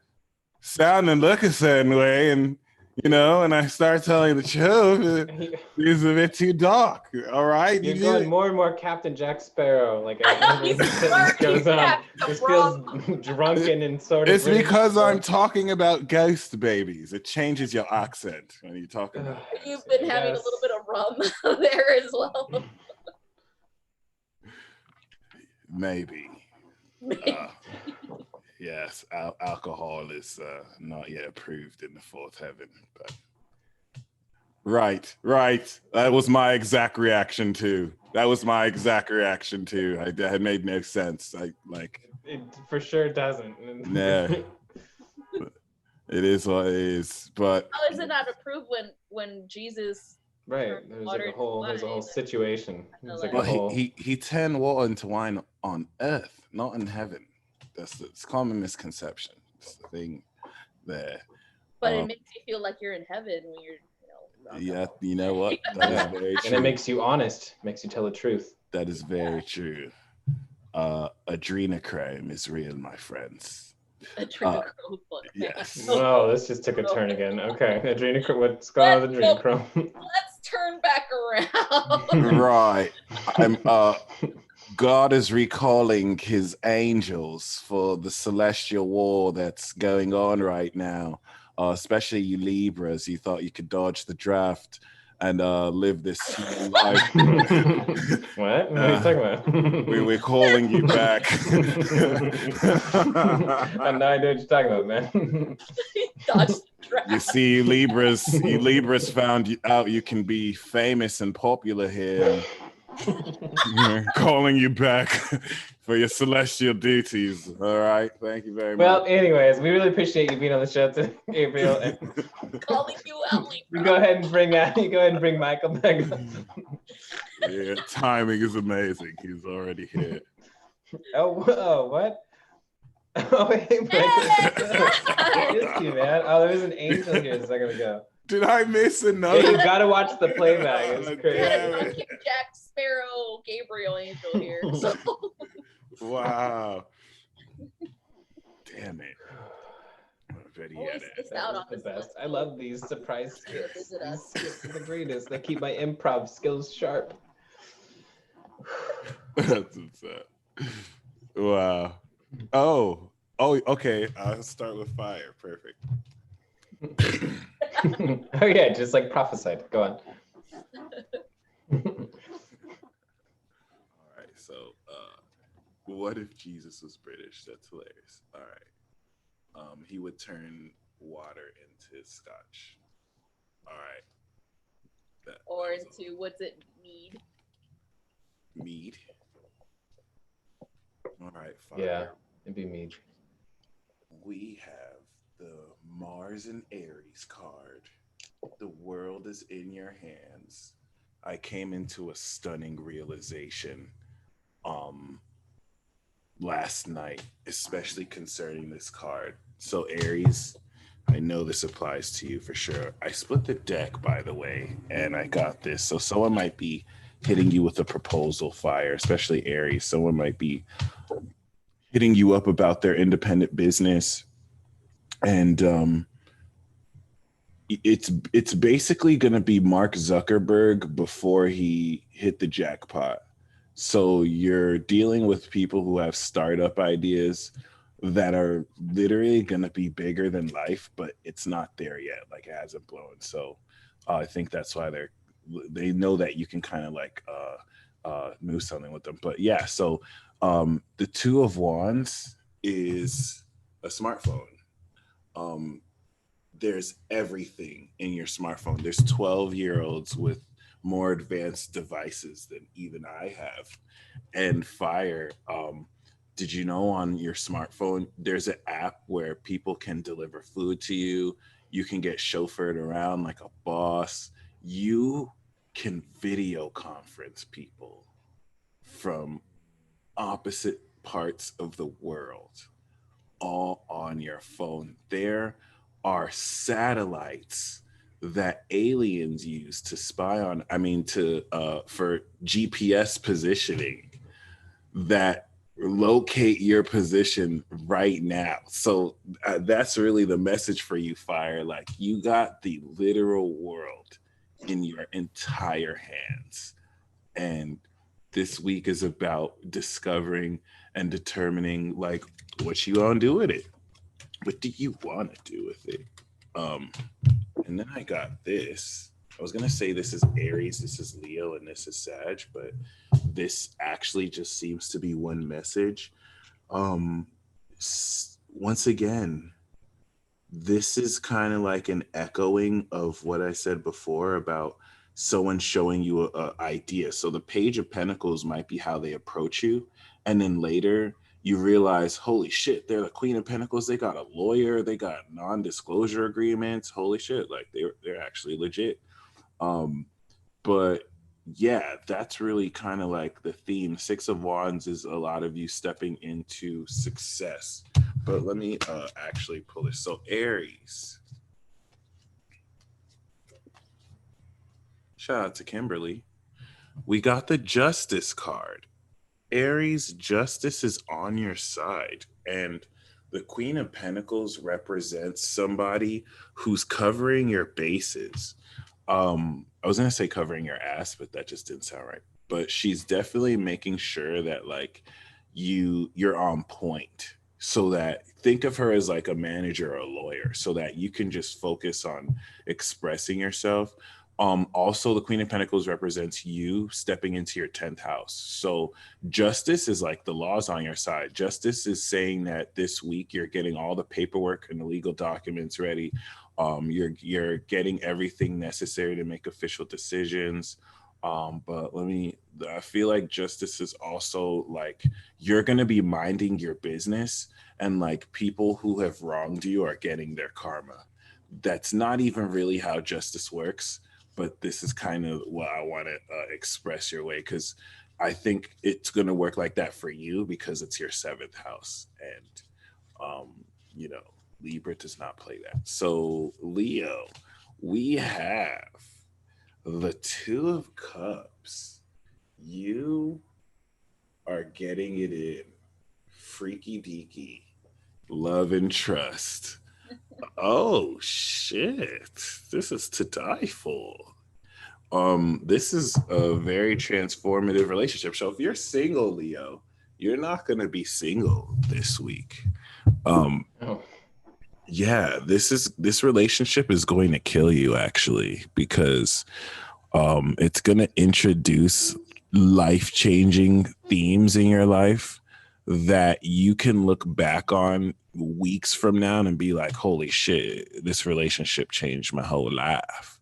sound and look a certain way, and and I start telling the truth, it's a bit too dark. All right, you're going more and more Captain Jack Sparrow. Like as the sentence goes on, this feels drunken and sort of. It's because I'm talking about ghost babies. It changes your accent when you talk about. You've been having a little bit of rum there as well. Maybe. Yes, alcohol is not yet approved in the fourth heaven, but right. That was my exact reaction too. It made no sense. It for sure doesn't. No, it is what it is. But how is it not approved when Jesus? Right, there's a whole situation. He turned water into wine on earth, not in heaven. That's a common misconception. It's the thing there. But it makes you feel like you're in heaven when you're, yeah, you know what? That is very true. And it makes you honest, makes you tell the truth. That is very true. Adrenochrome is real, my friends. Adrenochrome. Yes. Oh, this just took a turn again. Okay, adrenochrome. What's going on with adrenochrome? Let's turn back around. Right. God is recalling his angels for the celestial war that's going on right now. Especially you Libras, you thought you could dodge the draft and live this life. What? What are you talking about? We're calling you back. I have no idea what you're talking about, man. Dodge the draft. You see, you Libras found out you can be famous and popular here. Calling you back for your celestial duties. All right, thank you very much. Well, anyways, we really appreciate you being on the show today, Gabriel. Calling you out, Libra. You go ahead and bring Michael back. Yeah, timing is amazing. He's already here. Oh, what? Oh, hey, Michael. Miss you, man. Oh, there was an angel here a second ago. Did I miss another? Yeah, you gotta watch the playback. It's crazy. Yeah, Jack Sparrow, Gabriel angel here. So. Wow. Damn it. That was the best. I love these surprise skits. These skits are the greatest. They keep my improv skills sharp. That's what's up. Wow. Oh, okay. I'll start with fire. Perfect. Oh yeah, just like prophesied. Go on. All right, so what if Jesus was British? That's hilarious. All right. He would turn water into scotch. All right. Or into, what's it, mead? Mead. All right, fire. Yeah, it'd be mead. We have the Mars and Aries card. The world is in your hands. I came into a stunning realization last night, especially concerning this card. So Aries, I know this applies to you for sure. I split the deck, by the way, and I got this. So someone might be hitting you with a proposal, fire, especially Aries. Someone might be hitting you up about their independent business. And it's basically going to be Mark Zuckerberg before he hit the jackpot. So you're dealing with people who have startup ideas that are literally going to be bigger than life, but it's not there yet. Like, it hasn't blown. So I think that's why they know that you can kind of like move something with them. But yeah, so the Two of Wands is a smartphone. There's everything in your smartphone. There's 12-year-olds with more advanced devices than even I have. And fire, did you know on your smartphone, there's an app where people can deliver food to you. You can get chauffeured around like a boss. You can video conference people from opposite parts of the world, all on your phone. There are satellites that aliens use to spy on, for GPS positioning, that locate your position right now. So that's really the message for you, Fire. Like, you got the literal world in your entire hands. And this week is about discovering and determining, like, what you gonna do with it. What do you want to do with it? And then I got this. I was gonna say this is Aries, this is Leo, and this is Sag, but this actually just seems to be one message. Once again, this is kind of like an echoing of what I said before about someone showing you a idea. So the Page of Pentacles might be how they approach you, and then later you realize, holy shit, they're the Queen of Pentacles. They got a lawyer. They got non-disclosure agreements. Holy shit, like they're actually legit. But yeah, that's really kind of like the theme. Six of Wands is a lot of you stepping into success. But let me actually pull this. So Aries. Shout out to Kimberly. We got the Justice card. Aries, justice is on your side. And the Queen of Pentacles represents somebody who's covering your bases. I was gonna say covering your ass, but that just didn't sound right. But she's definitely making sure that like you're on point, so that think of her as like a manager or a lawyer, so that you can just focus on expressing yourself. Also, the Queen of Pentacles represents you stepping into your 10th house. So justice is like the law's on your side. Justice is saying that this week you're getting all the paperwork and the legal documents ready. You're getting everything necessary to make official decisions. But I feel like justice is also like you're going to be minding your business, and like people who have wronged you are getting their karma. That's not even really how justice works, but this is kind of what I want to express your way, because I think it's going to work like that for you because it's your 7th house. And, Libra does not play that. So Leo, we have the Two of Cups. You are getting it in. Freaky deaky. Love and trust. Oh shit. This is to die for. This is a very transformative relationship. So if you're single, Leo, you're not gonna be single this week. Yeah, this relationship is going to kill you actually, because it's going to introduce life-changing themes in your life that you can look back on weeks from now and be like, holy shit, this relationship changed my whole life.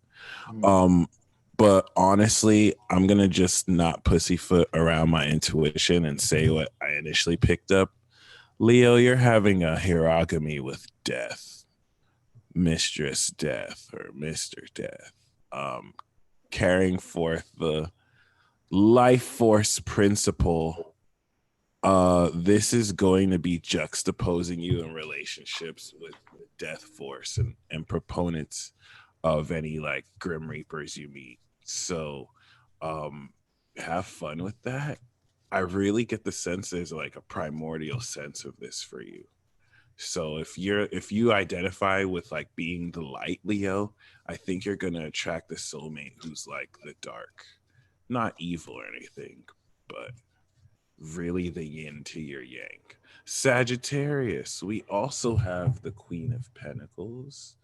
But honestly, I'm going to just not pussyfoot around my intuition and say what I initially picked up. Leo, you're having a hierogamy with death, Mistress Death or Mr. Death, carrying forth the life force principle. This is going to be juxtaposing you in relationships with death force and proponents of any like Grim Reapers you meet. So have fun with that. I really get the sense there's like a primordial sense of this for you. So if you identify with like being the light, Leo, I think you're gonna attract the soulmate who's like the dark, not evil or anything, but really the yin to your yang. Sagittarius, we also have the Queen of Pentacles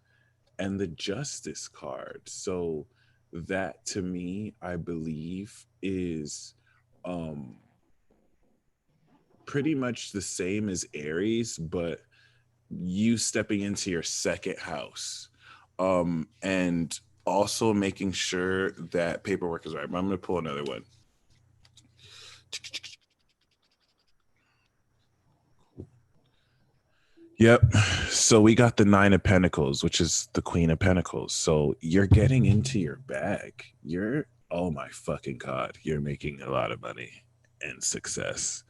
and the Justice card. So that to me, I believe is pretty much the same as Aries, but you stepping into your 2nd house, and also making sure that paperwork is right. I'm going to pull another one. Yep. So we got the 9 of Pentacles, which is the Queen of Pentacles. So you're getting into your bag. Oh my fucking God, you're making a lot of money and success.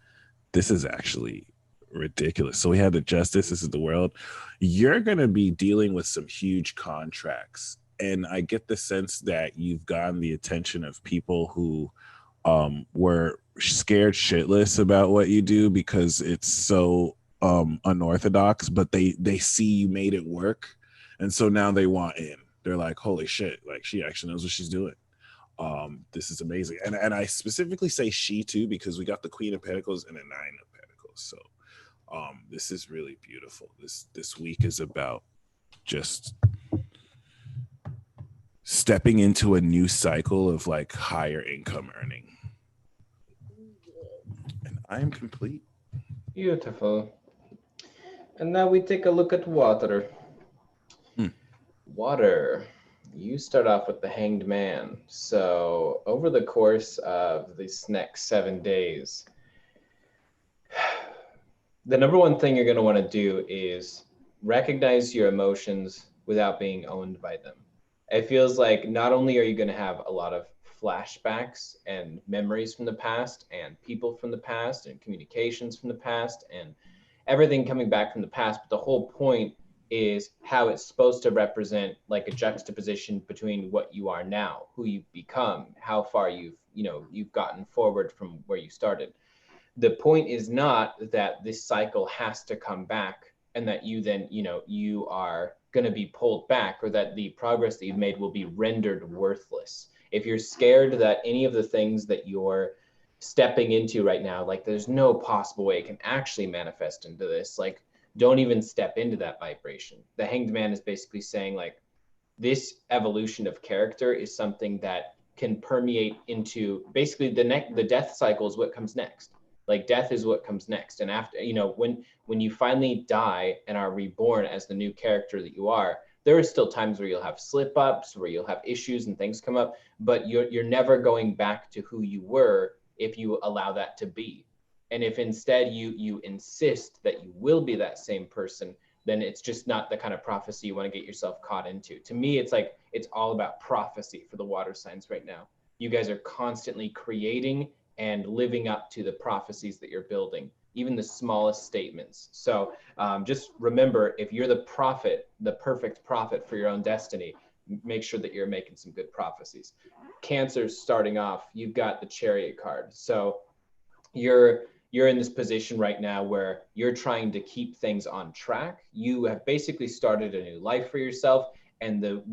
This is actually ridiculous. So we have the Justice. This is the World. You're going to be dealing with some huge contracts. And I get the sense that you've gotten the attention of people who were scared shitless about what you do because it's so unorthodox, but they see you made it work, and so now they want in. They're like, holy shit, like she actually knows what she's doing. This is amazing. And I specifically say she too because we got the Queen of Pentacles and a Nine of Pentacles. So this is really beautiful. This week is about just stepping into a new cycle of like higher income earning. And I am complete. Beautiful. And now we take a look at water. Water. You start off with the Hanged Man. So over the course of these next 7 days, the number one thing you're going to want to do is recognize your emotions without being owned by them. It feels like not only are you going to have a lot of flashbacks and memories from the past and people from the past and communications from the past and everything coming back from the past, but the whole point is how it's supposed to represent like a juxtaposition between what you are now, who you've become, how far you've gotten forward from where you started. The point is not that this cycle has to come back and that you then, you are going to be pulled back, or that the progress that you've made will be rendered worthless. If you're scared that any of the things that you're stepping into right now, like there's no possible way it can actually manifest into this, like don't even step into that vibration. The Hanged Man is basically saying like this evolution of character is something that can permeate into basically the death cycle is what comes next. Like death is what comes next. And after, when you finally die and are reborn as the new character that you are, there are still times where you'll have slip ups, where you'll have issues and things come up, but you're never going back to who you were if you allow that to be. And if instead you insist that you will be that same person, then it's just not the kind of prophecy you want to get yourself caught into. To me, it's like, it's all about prophecy for the water signs right now. You guys are constantly creating and living up to the prophecies that you're building, even the smallest statements. So just remember, if you're the prophet, the perfect prophet for your own destiny, make sure that you're making some good prophecies. Cancer, starting off, you've got the Chariot card. So you're in this position right now where you're trying to keep things on track. You have basically started a new life for yourself. And the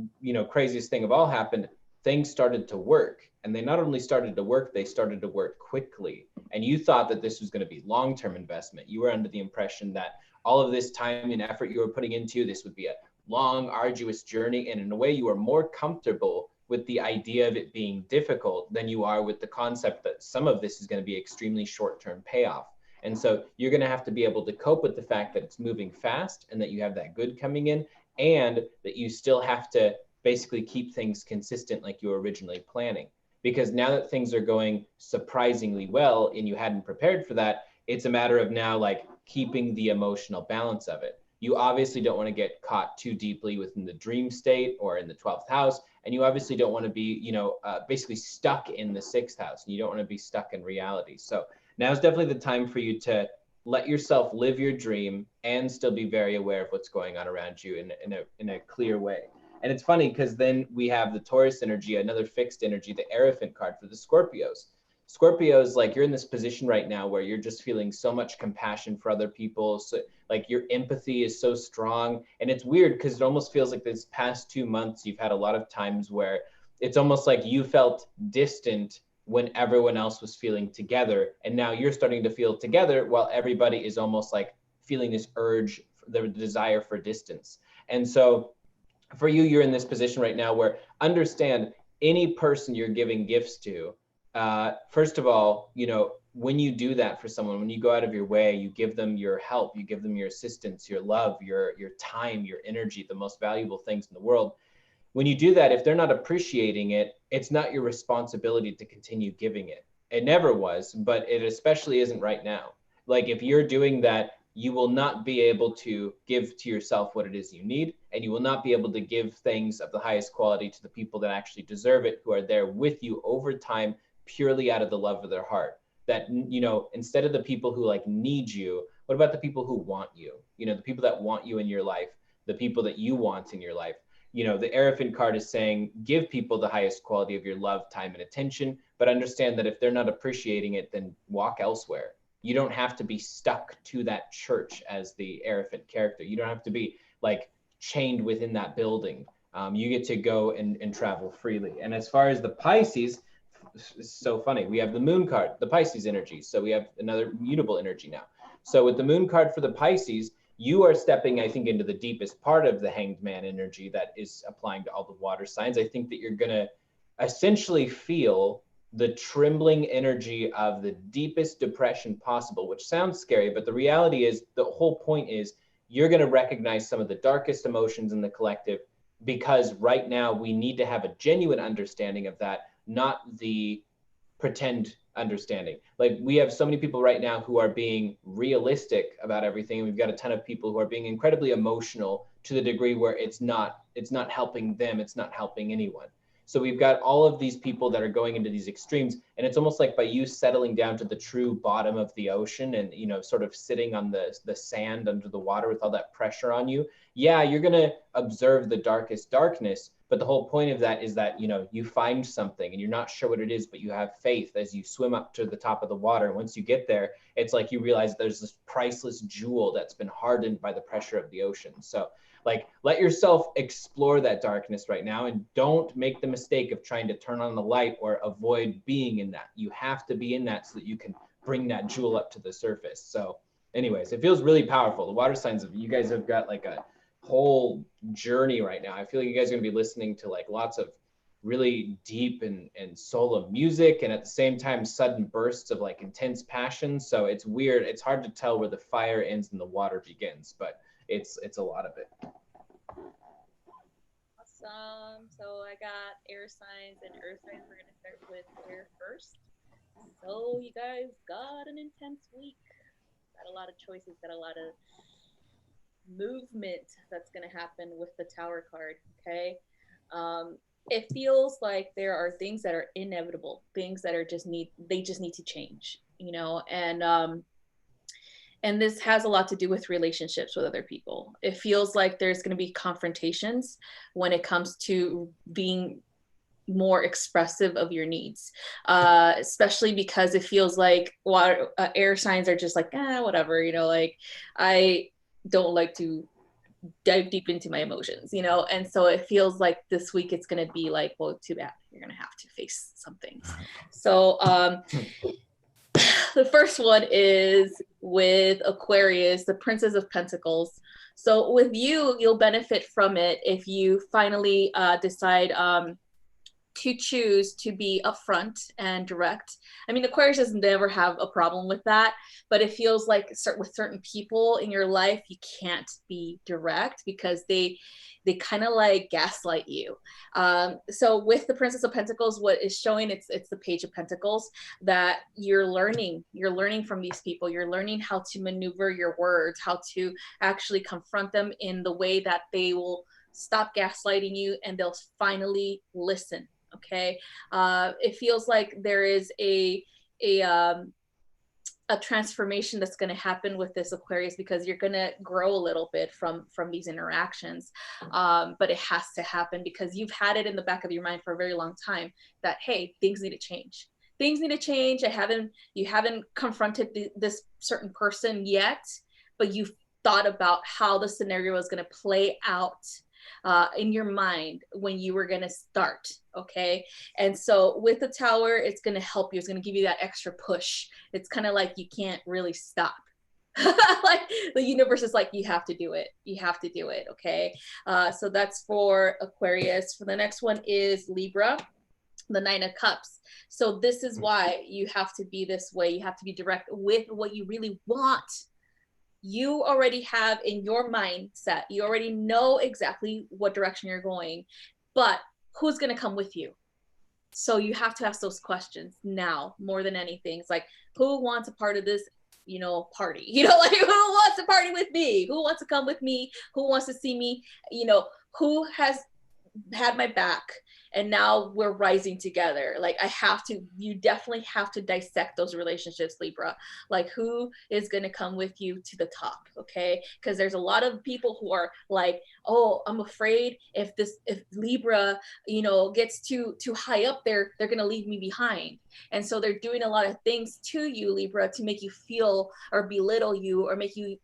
craziest thing of all happened, things started to work. And they not only started to work, they started to work quickly. And you thought that this was going to be long-term investment. You were under the impression that all of this time and effort you were putting into this would be a long, arduous journey. And in a way, you are more comfortable with the idea of it being difficult than you are with the concept that some of this is going to be extremely short-term payoff. And so you're going to have to be able to cope with the fact that it's moving fast and that you have that good coming in, and that you still have to basically keep things consistent like you were originally planning. Because now that things are going surprisingly well and you hadn't prepared for that, it's a matter of now like keeping the emotional balance of it. You obviously don't want to get caught too deeply within the dream state or in the 12th house. And you obviously don't want to be, basically stuck in the 6th house. And you don't want to be stuck in reality. So now is definitely the time for you to let yourself live your dream and still be very aware of what's going on around you in a clear way. And it's funny because then we have the Taurus energy, another fixed energy, the Hierophant card for the Scorpios. Scorpios, like you're in this position right now where you're just feeling so much compassion for other people. So like your empathy is so strong. And it's weird because it almost feels like this past 2 months, you've had a lot of times where it's almost like you felt distant when everyone else was feeling together. And now you're starting to feel together while everybody is almost like feeling this urge, the desire for distance. And so for you, you're in this position right now where understand any person you're giving gifts to, first of all, when you do that for someone, when you go out of your way, you give them your help, you give them your assistance, your love, your time, your energy, the most valuable things in the world. When you do that, if they're not appreciating it, it's not your responsibility to continue giving it. It never was, but it especially isn't right now. Like if you're doing that, you will not be able to give to yourself what it is you need, and you will not be able to give things of the highest quality to the people that actually deserve it, who are there with you over time, purely out of the love of their heart. That, instead of the people who like need you, what about the people who want you? The people that want you in your life, the people that you want in your life. you know, the Hierophant card is saying, give people the highest quality of your love, time, and attention, but understand that if they're not appreciating it, then walk elsewhere. You don't have to be stuck to that church as the Hierophant character. You don't have to be like chained within that building. You get to go and travel freely. And as far as the Pisces, it's so funny. We have the moon card, the Pisces energy. So we have another mutable energy now. So with the moon card for the Pisces, you are stepping, I think, into the deepest part of the Hanged Man energy that is applying to all the water signs. I think that you're going to essentially feel the trembling energy of the deepest depression possible, which sounds scary, but the reality is, the whole point is, you're going to recognize some of the darkest emotions in the collective, because right now we need to have a genuine understanding of that, not the pretend understanding. Like, we have so many people right now who are being realistic about everything. We've got a ton of people who are being incredibly emotional to the degree where it's not helping them, it's not helping anyone. So we've got all of these people that are going into these extremes, and it's almost like by you settling down to the true bottom of the ocean and, you know, sort of sitting on the sand under the water with all that pressure on you, yeah, you're going to observe the darkest darkness. But the whole point of that is that, you know, you find something and you're not sure what it is, but you have faith as you swim up to the top of the water. Once you get there, it's like you realize there's this priceless jewel that's been hardened by the pressure of the ocean. So, like, let yourself explore that darkness right now, and don't make the mistake of trying to turn on the light or avoid being in that. You have to be in that so that you can bring that jewel up to the surface. So anyways, it feels really powerful. The water signs, of you guys have got like a whole journey right now. I feel like you guys are going to be listening to like lots of really deep and solemn music, and at the same time sudden bursts of like intense passion. So it's weird. It's hard to tell where the fire ends and the water begins, but it's a lot of it. Awesome. So I got air signs and earth signs. We're gonna start with air first. So you guys got an intense week. Got a lot of choices. Got a lot of movement that's gonna happen with the Tower card. Okay. It feels like there are things that are inevitable, things that are just need to change, you know, and this has a lot to do with relationships with other people. It feels like there's going to be confrontations when it comes to being more expressive of your needs, especially because it feels like water, air signs are just like, whatever, you know, like I don't like to dive deep into my emotions, you know? And so it feels like this week it's going to be like, well, too bad, you're going to have to face some things. So, the first one is with Aquarius, the Princess of Pentacles. So with you, you'll benefit from it if you finally decide to choose to be upfront and direct. I mean, Aquarius doesn't ever have a problem with that, but it feels like with certain people in your life, you can't be direct because they kind of like gaslight you. So with the Princess of Pentacles, what is showing, it's the Page of Pentacles, that you're learning from these people. You're learning how to maneuver your words, how to actually confront them in the way that they will stop gaslighting you and they'll finally listen. Okay. It feels like there is a transformation that's going to happen with this Aquarius, because you're going to grow a little bit from these interactions. But it has to happen because you've had it in the back of your mind for a very long time that, hey, things need to change. Things need to change. You haven't confronted this certain person yet, but you've thought about how the scenario is going to play out in your mind when you were going to start. Okay. And so with the Tower, it's going to help you. It's going to give you that extra push. It's kind of like you can't really stop. Like the universe is like, you have to do it. You have to do it. Okay. So that's for Aquarius. For the next one is Libra, the Nine of Cups. So this is why you have to be this way. You have to be direct with what you really want. You already have in your mindset, you already know exactly what direction you're going, but who's going to come with you? So you have to ask those questions now more than anything. It's like, who wants a part of this, you know, party? You know, like, who wants to party with me? Who wants to come with me? Who wants to see me? You know, who has had my back, and now we're rising together. Like you definitely have to dissect those relationships, Libra. Like who is going to come with you to the top, okay? Because there's a lot of people who are like, oh, I'm afraid if Libra, you know, gets too high up there, they're going to leave me behind. And so they're doing a lot of things to you, Libra, to make you feel or belittle you, or make you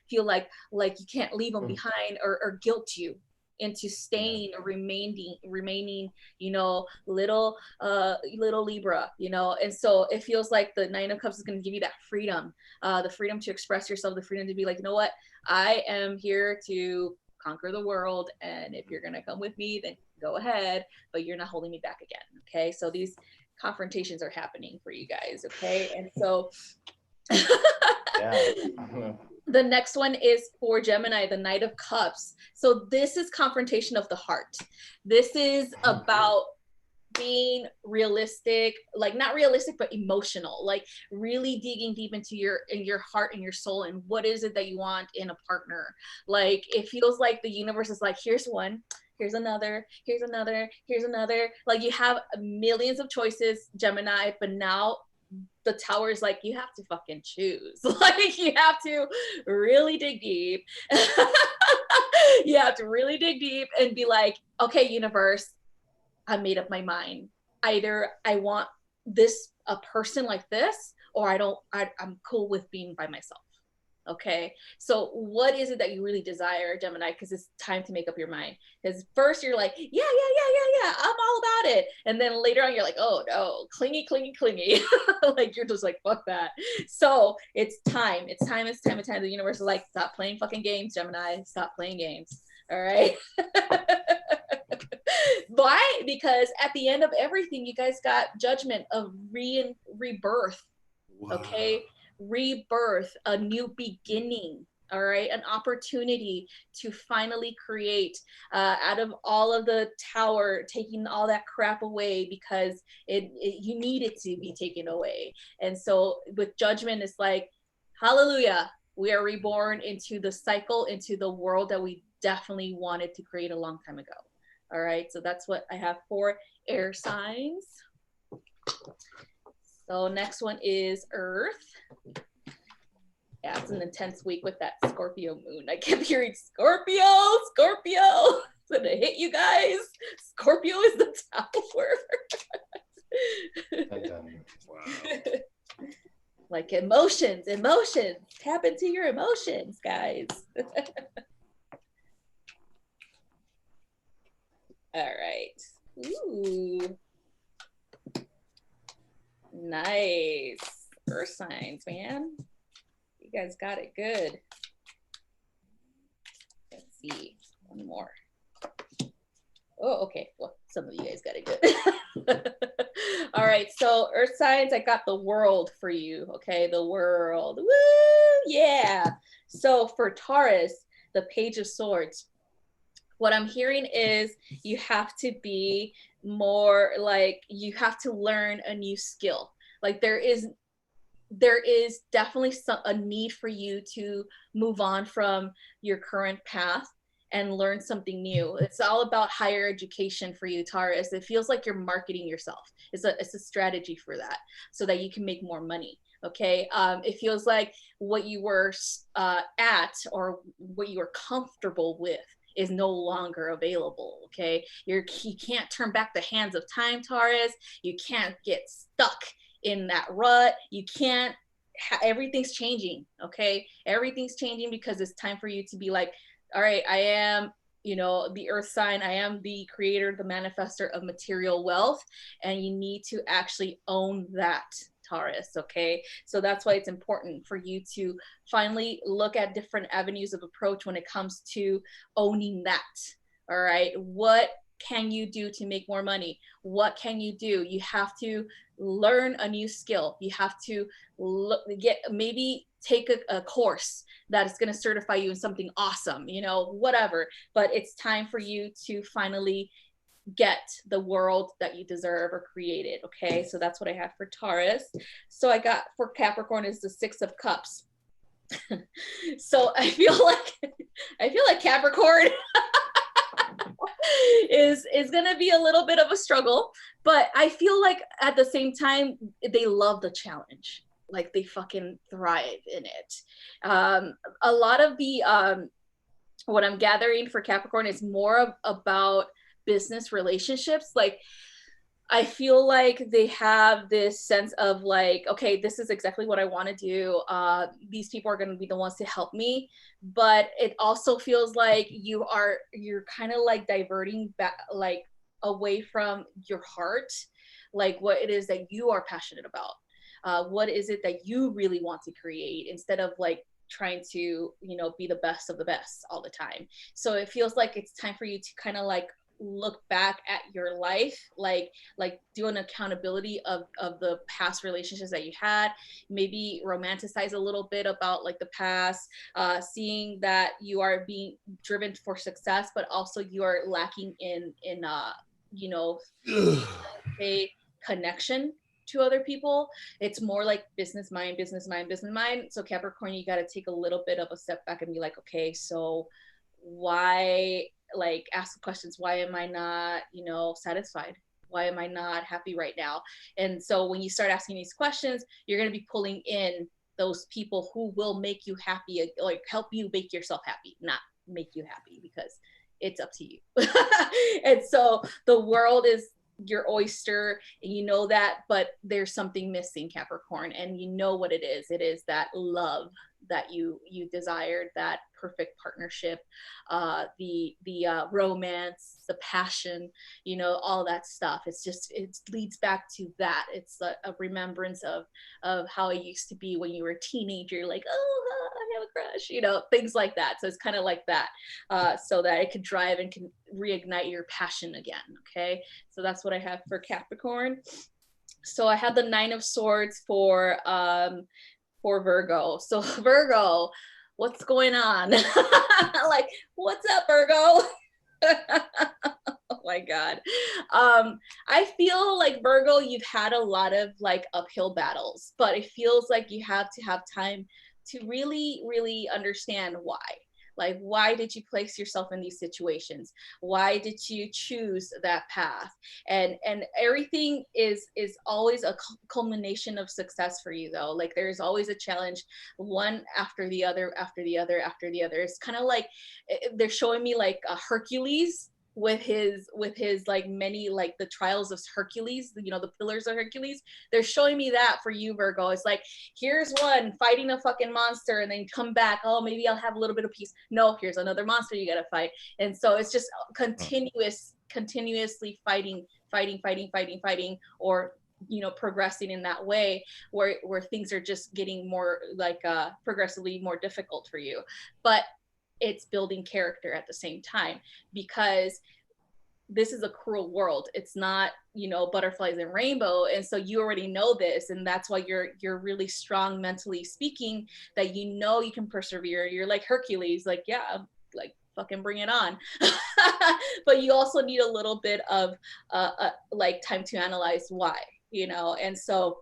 feel like you can't leave them behind, or guilt you into staying or remaining, you know, little Libra, you know. And so it feels like the Nine of Cups is going to give you that freedom, the freedom to express yourself, the freedom to be like, you know what, I am here to conquer the world, and if you're going to come with me, then go ahead, but you're not holding me back again. Okay, so these confrontations are happening for you guys. Okay, and so the next one is for Gemini, the Knight of Cups. So this is confrontation of the heart. This is about being realistic, like not realistic, but emotional, like really digging deep into your heart and your soul, and what is it that you want in a partner. Like it feels like the universe is like, here's one, here's another, here's another, here's another. Like you have millions of choices, Gemini, but now the Tower is like, you have to fucking choose. Like you have to really dig deep. You have to really dig deep and be like, okay, universe, I made up my mind. Either I want a person like this, or I'm cool with being by myself. Okay, so what is it that you really desire, Gemini? Because it's time to make up your mind. Because first you're like, yeah, I'm all about it, and then later on you're like, oh no, clingy. Like you're just like, fuck that. So it's time. The universe is like, stop playing fucking games, Gemini. Stop playing games. All right. Why? Because at the end of everything, you guys got judgment of rebirth. Wow. Okay. Rebirth, a new beginning, all right, an opportunity to finally create out of all of the Tower, taking all that crap away because you need it to be taken away. And so with judgment, it's like, hallelujah, we are reborn into the cycle, into the world that we definitely wanted to create a long time ago. All right, so that's what I have for air signs. So next one is Earth. Yeah, it's an intense week with that Scorpio moon. I kept hearing Scorpio. It's gonna hit you guys. Scorpio is the Tower. Wow. Like emotions. Tap into your emotions, guys. All right. Ooh. Nice. Earth signs, man. You guys got it good. Let's see. One more. Oh, okay. Well, some of you guys got it good. All right. So Earth signs, I got the World for you. Okay. The World. Woo! Yeah. So for Taurus, the Page of Swords. What I'm hearing is you have to be more like, you have to learn a new skill. Like there is definitely a need for you to move on from your current path and learn something new. It's all about higher education for you, Taurus. It feels like you're marketing yourself. It's a strategy for that, so that you can make more money. Okay. It feels like what you were at, or what you were comfortable with, is no longer available. Okay. You can't turn back the hands of time, Taurus. You can't get stuck in that rut. You can't, everything's changing. Okay. Everything's changing because it's time for you to be like, all right, I am, you know, the Earth sign. I am the creator, the manifester of material wealth. And you need to actually own that, Taurus. Okay. So that's why it's important for you to finally look at different avenues of approach when it comes to owning that. All right. What can you do to make more money? What can you do? You have to learn a new skill. You have to maybe take a course that is going to certify you in something awesome, you know, whatever. But it's time for you to finally get the world that you deserve or created. Okay, so that's what I have for Taurus. So I got for Capricorn is the Six of Cups. So I feel like Capricorn is gonna be a little bit of a struggle, but I feel like at the same time they love the challenge. Like they fucking thrive in it. A lot of the what I'm gathering for Capricorn is more about business relationships. Like I feel like they have this sense of like, okay, this is exactly what I want to do. These people are going to be the ones to help me. But it also feels like you're kind of like diverting back, like away from your heart, like what it is that you are passionate about. What is it that you really want to create instead of like trying to, be the best of the best all the time. So it feels like it's time for you to kind of like look back at your life, like do an accountability of the past relationships that you had, maybe romanticize a little bit about like the past, seeing that you are being driven for success but also you are lacking in a connection to other people. It's more like business mind. So Capricorn, you got to take a little bit of a step back and be like, okay, so why, like ask questions, why am I not satisfied, why am I not happy right now? And so when you start asking these questions, you're going to be pulling in those people who will make you happy, like help you make yourself happy, not make you happy, because it's up to you. And so the world is your oyster, and you know that, but there's something missing, Capricorn, and you know what it is. It is that love that you desired, that perfect partnership, the romance, the passion, all that stuff. It leads back to that. It's a remembrance of how it used to be when you were a teenager, like, oh, I have a crush, things like that. So it's kind of like that, so that it could drive and can reignite your passion again. Okay, so that's what I have for Capricorn. So I had the Nine of Swords for Virgo. So Virgo, what's going on? Like, what's up, Virgo? Oh my God. I feel like Virgo, you've had a lot of like uphill battles, but it feels like you have to have time to really, really understand why. Like, why did you place yourself in these situations? Why did you choose that path? And everything is always a culmination of success for you, though. Like, there's always a challenge, one after the other, after the other, after the other. It's kind of like they're showing me like a Hercules with his like many, like the trials of Hercules, the pillars of Hercules. They're showing me that for you, Virgo. It's like, here's one fighting a fucking monster, and then come back, oh, maybe I'll have a little bit of peace. No, here's another monster you gotta fight. And so it's just continuously fighting, or progressing in that way, where things are just getting more like progressively more difficult for you. But it's building character at the same time, because this is a cruel world. It's not, butterflies and rainbow. And so you already know this. And that's why you're really strong mentally speaking, that you can persevere. You're like Hercules, like, yeah, like fucking bring it on. But you also need a little bit of like time to analyze why, and so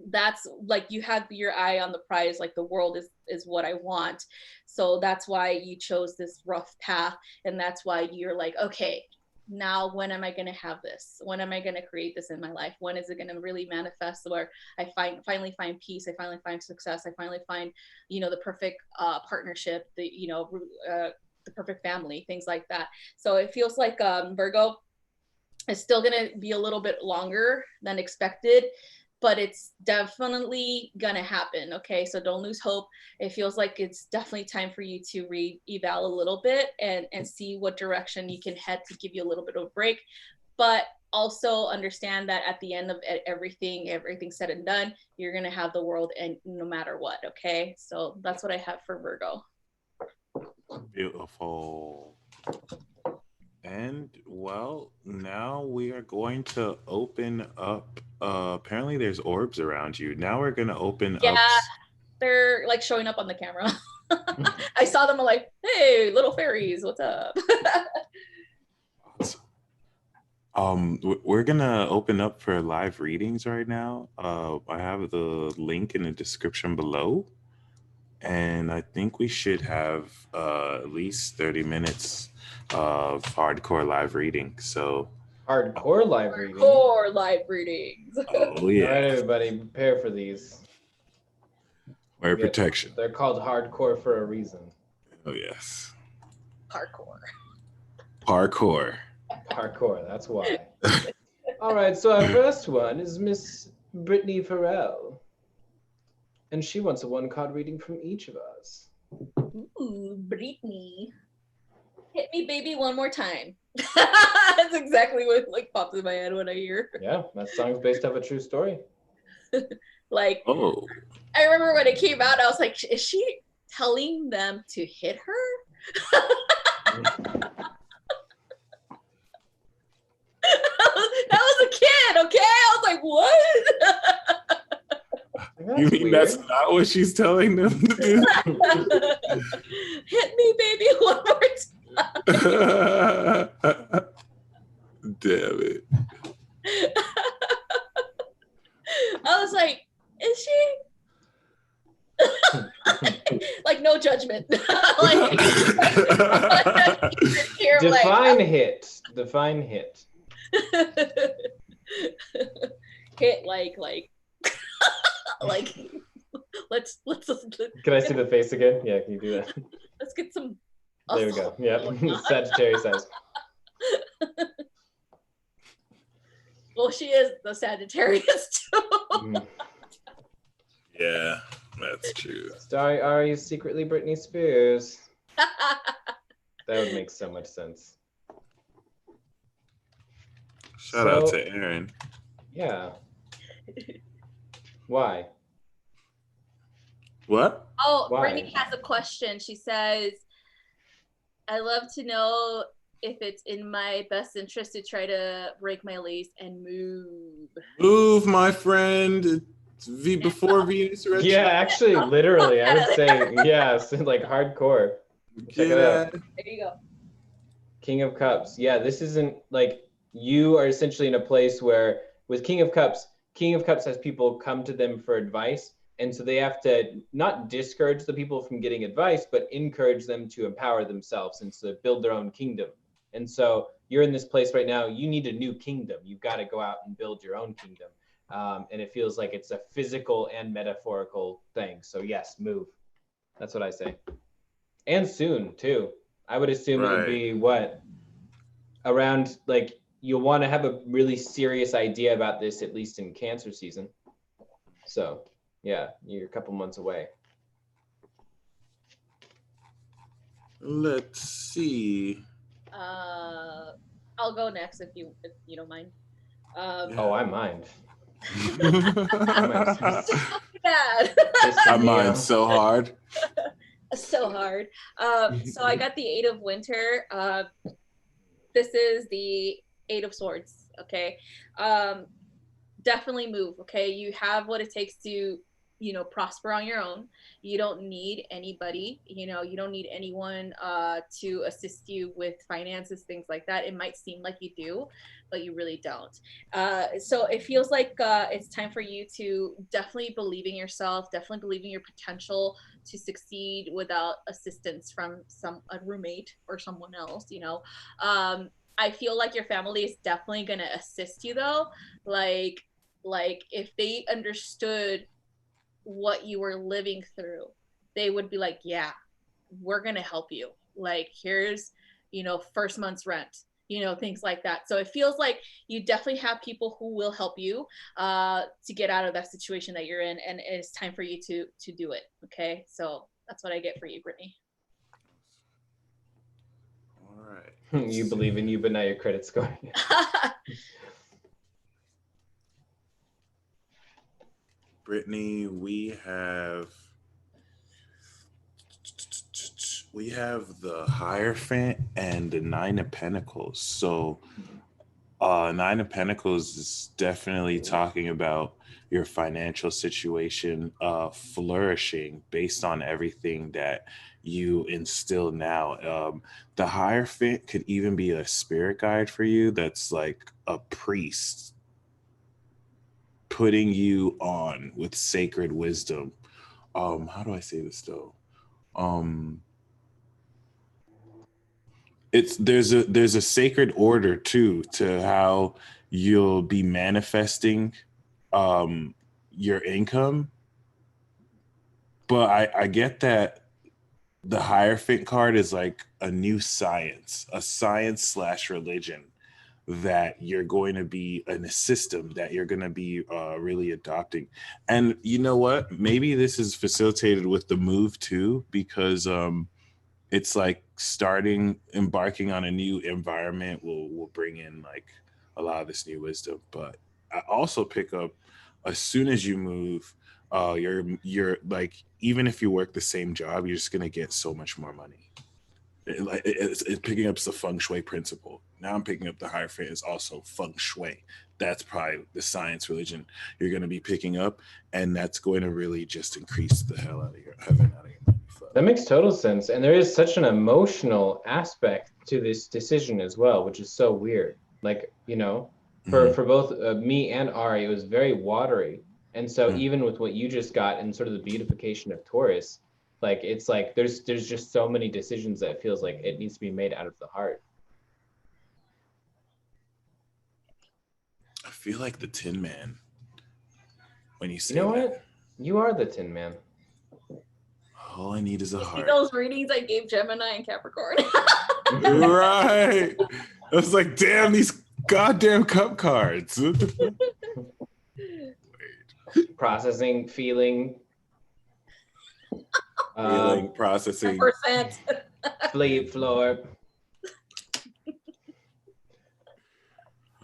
that's like, you have your eye on the prize, like the world is what I want. So that's why you chose this rough path, and that's why you're like, okay, now when am I going to have this? When am I going to create this in my life? When is it going to really manifest, where I finally find peace, I finally find success, I finally find the perfect partnership, the perfect family, things like that. So it feels like Virgo is still going to be a little bit longer than expected, but it's definitely gonna happen. Okay, so don't lose hope. It feels like it's definitely time for you to re-eval a little bit and see what direction you can head to give you a little bit of a break. But also understand that at the end of everything said and done, you're gonna have the world, and no matter what. Okay, so that's what I have for Virgo. Beautiful. And well, now we are going to open up. Apparently, there's orbs around you. Now we're going to open up. Yeah, they're like showing up on the camera. I saw them, like, hey, little fairies, what's up? Awesome. We're going to open up for live readings right now. I have the link in the description below. And I think we should have at least 30 minutes of hardcore live reading. So Hardcore live reading. Core live readings. oh yeah. All right, everybody, prepare for these. Wear protection. They're called hardcore for a reason. Oh yes. Hardcore. Parkour. Parkour, that's why. All right, so our first one is Miss Brittany Farrell. And she wants a one-card reading from each of us. Ooh, Brittany. Hit me, baby, one more time. That's exactly what like pops in my head when I hear. Yeah, that song's based off a true story. Like, Oh. I remember when it came out, I was like, is she telling them to hit her? That was a kid, okay? I was like, what? You mean weird. that's not what she's telling them to do? Hit me, baby, one more time. Damn it. I was like, is she? Like, no judgment. Like, here, Define like, hit. Define hit. hit like let's Can I see the face again? Yeah, can you do that? let's get some There we go. Yep. Sagittarius eyes. Well, she is the Sagittarius too. Mm. Yeah, that's true. Starry Aries, secretly Britney Spears. That would make so much sense. Shout out to Aaron. Yeah. Why? What? Oh, Why? Brittany has a question. She says, I love to know if it's in my best interest to try to break my lease and move. Move, my friend. It's before Venus retrograde. Yeah, actually, literally, I would say, yes, like hardcore. Check it out. There you go. King of Cups. Yeah, this isn't like you are essentially in a place where with King of Cups has people come to them for advice. And so they have to not discourage the people from getting advice, but encourage them to empower themselves and to build their own kingdom. And so you're in this place right now, you need a new kingdom. You've got to go out and build your own kingdom. And it feels like it's a physical and metaphorical thing. So yes, move. That's what I say. And soon too. I would assume it would be what? Around like, you'll want to have a really serious idea about this, at least in Cancer season. So yeah, you're a couple months away. Let's see. I'll go next if you don't mind. Oh, I mind. Bad. I mind so hard. So hard. So I got the 8 of Winter. This is the 8 of Swords. Okay. Definitely move. Okay. You have what it takes to, prosper on your own. You don't need anybody. You don't need anyone to assist you with finances, things like that. It might seem like you do, but you really don't. So it feels like it's time for you to definitely believe in yourself, definitely believe in your potential to succeed without assistance from a roommate or someone else. I feel like your family is definitely going to assist you though. Like if they understood what you were living through, they would be like, yeah, we're going to help you. Like, here's, first month's rent, things like that. So it feels like you definitely have people who will help you to get out of that situation that you're in. And it's time for you to do it. Okay. So that's what I get for you, Brittany. All right. You believe in you, but now your credit score. Brittany, we have the Hierophant and the 9 of Pentacles. So 9 of Pentacles is definitely talking about your financial situation flourishing based on everything that you instill now. The Hierophant could even be a spirit guide for you that's like a priest putting you on with sacred wisdom how do I say this though? There's a sacred order too to how you'll be manifesting your income. But I get that the Hierophant card is like a new science, a science / religion that you're going to be in a system that you're going to be really adopting. And you know what? Maybe this is facilitated with the move too, because it's like embarking on a new environment will bring in like a lot of this new wisdom. But I also pick up as soon as you move, you're like, even if you work the same job, you're just gonna get so much more money. It's picking up the feng shui principle. Now I'm picking up the Hierophant is also feng shui. That's probably the science religion you're going to be picking up, and that's going to really just increase the hell out of your heaven out of your money flow. That makes total sense, and there is such an emotional aspect to this decision as well, which is so weird. Like, you know, for both me and Ari, it was very watery, and so even with what you just got and sort of the beautification of Taurus, like it's like there's just so many decisions that it feels like it needs to be made out of the heart. I feel like the Tin Man when you say You know that. what? You are the Tin Man. All I need is a See heart. those readings I gave Gemini and Capricorn? Right. I was like, damn, these goddamn cup cards. Processing, feeling, processing. 10%. fleet floor.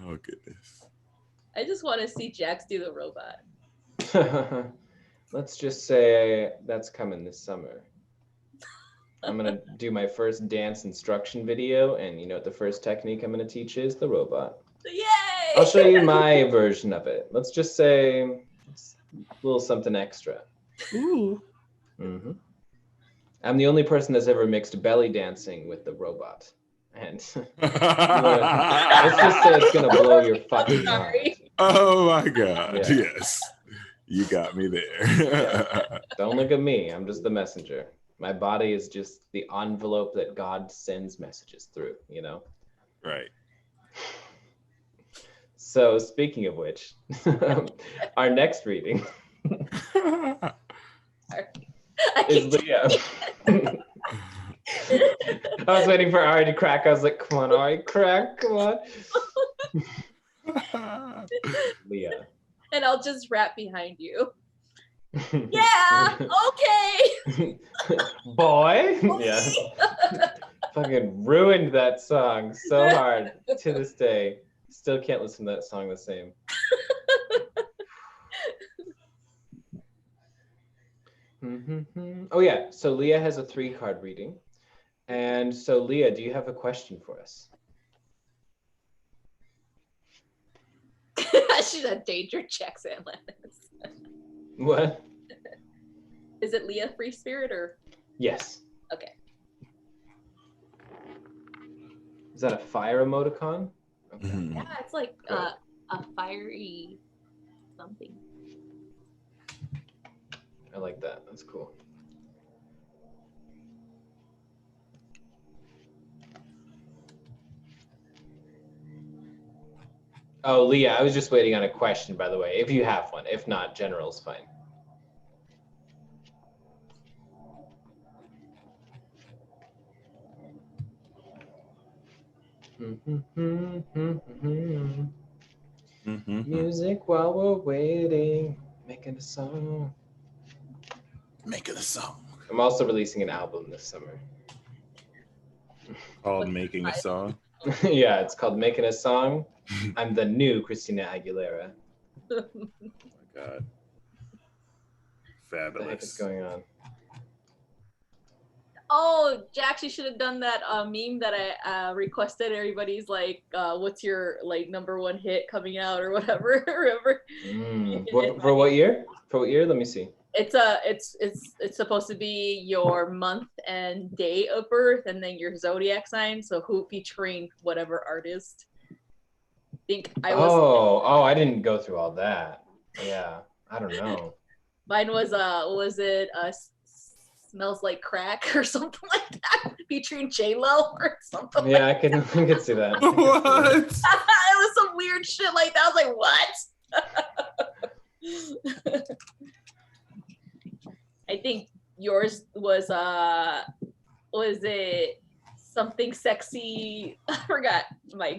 Oh goodness. I just want to see Jax do the robot. Let's just say that's coming this summer. I'm gonna do my first dance instruction video, and you know what the first technique I'm gonna teach is the robot. Yay! I'll show you my version of it. Let's just say it's a little something extra. Ooh. Mm-hmm. I'm the only person that's ever mixed belly dancing with the robot. And let's just say it's gonna blow your fucking mind. Oh my God. Yeah. Yes. You got me there. Yeah. Don't look at me. I'm just the messenger. My body is just the envelope that God sends messages through, you know? Right. So speaking of which, our next reading is Leah. I was waiting for Ari to crack. I was like, come on, Ari, crack, come on. Leah. And I'll just rap behind you. Yeah, okay. Boy. Yeah. Fucking ruined that song so hard to this day. Still can't listen to that song the same. Oh yeah, so Leah has a 3-card reading. And so Leah, do you have a question for us? She's a danger check, Sam Landis. What? Is it Leah Free Spirit or? Yes. Okay. Is that a fire emoticon? Okay. Yeah, it's like a fiery something. I like that. That's cool. Oh, Leah, I was just waiting on a question, by the way, if you have one. If not, general's fine. Music while we're waiting, making a song. Making a song. I'm also releasing an album this summer. Called Making a Song. Yeah, it's called Making a Song. I'm the new Christina Aguilera. Oh my God. Fabulous. What the heck is going on? Oh, Jax, you should have done that meme that I requested. Everybody's like, what's your like #1 hit coming out or whatever. Remember? For what year? For what year? Let me see. It's supposed to be your month and day of birth, and then your zodiac sign. So who featuring whatever artist. I think I was. Oh, I didn't go through all that. Yeah, I don't know. Mine was it smells like crack or something like that, featuring J-Lo or something. Yeah, like I can see that. What? it was some weird shit like that. I was like, what? I think yours was it something sexy? I forgot.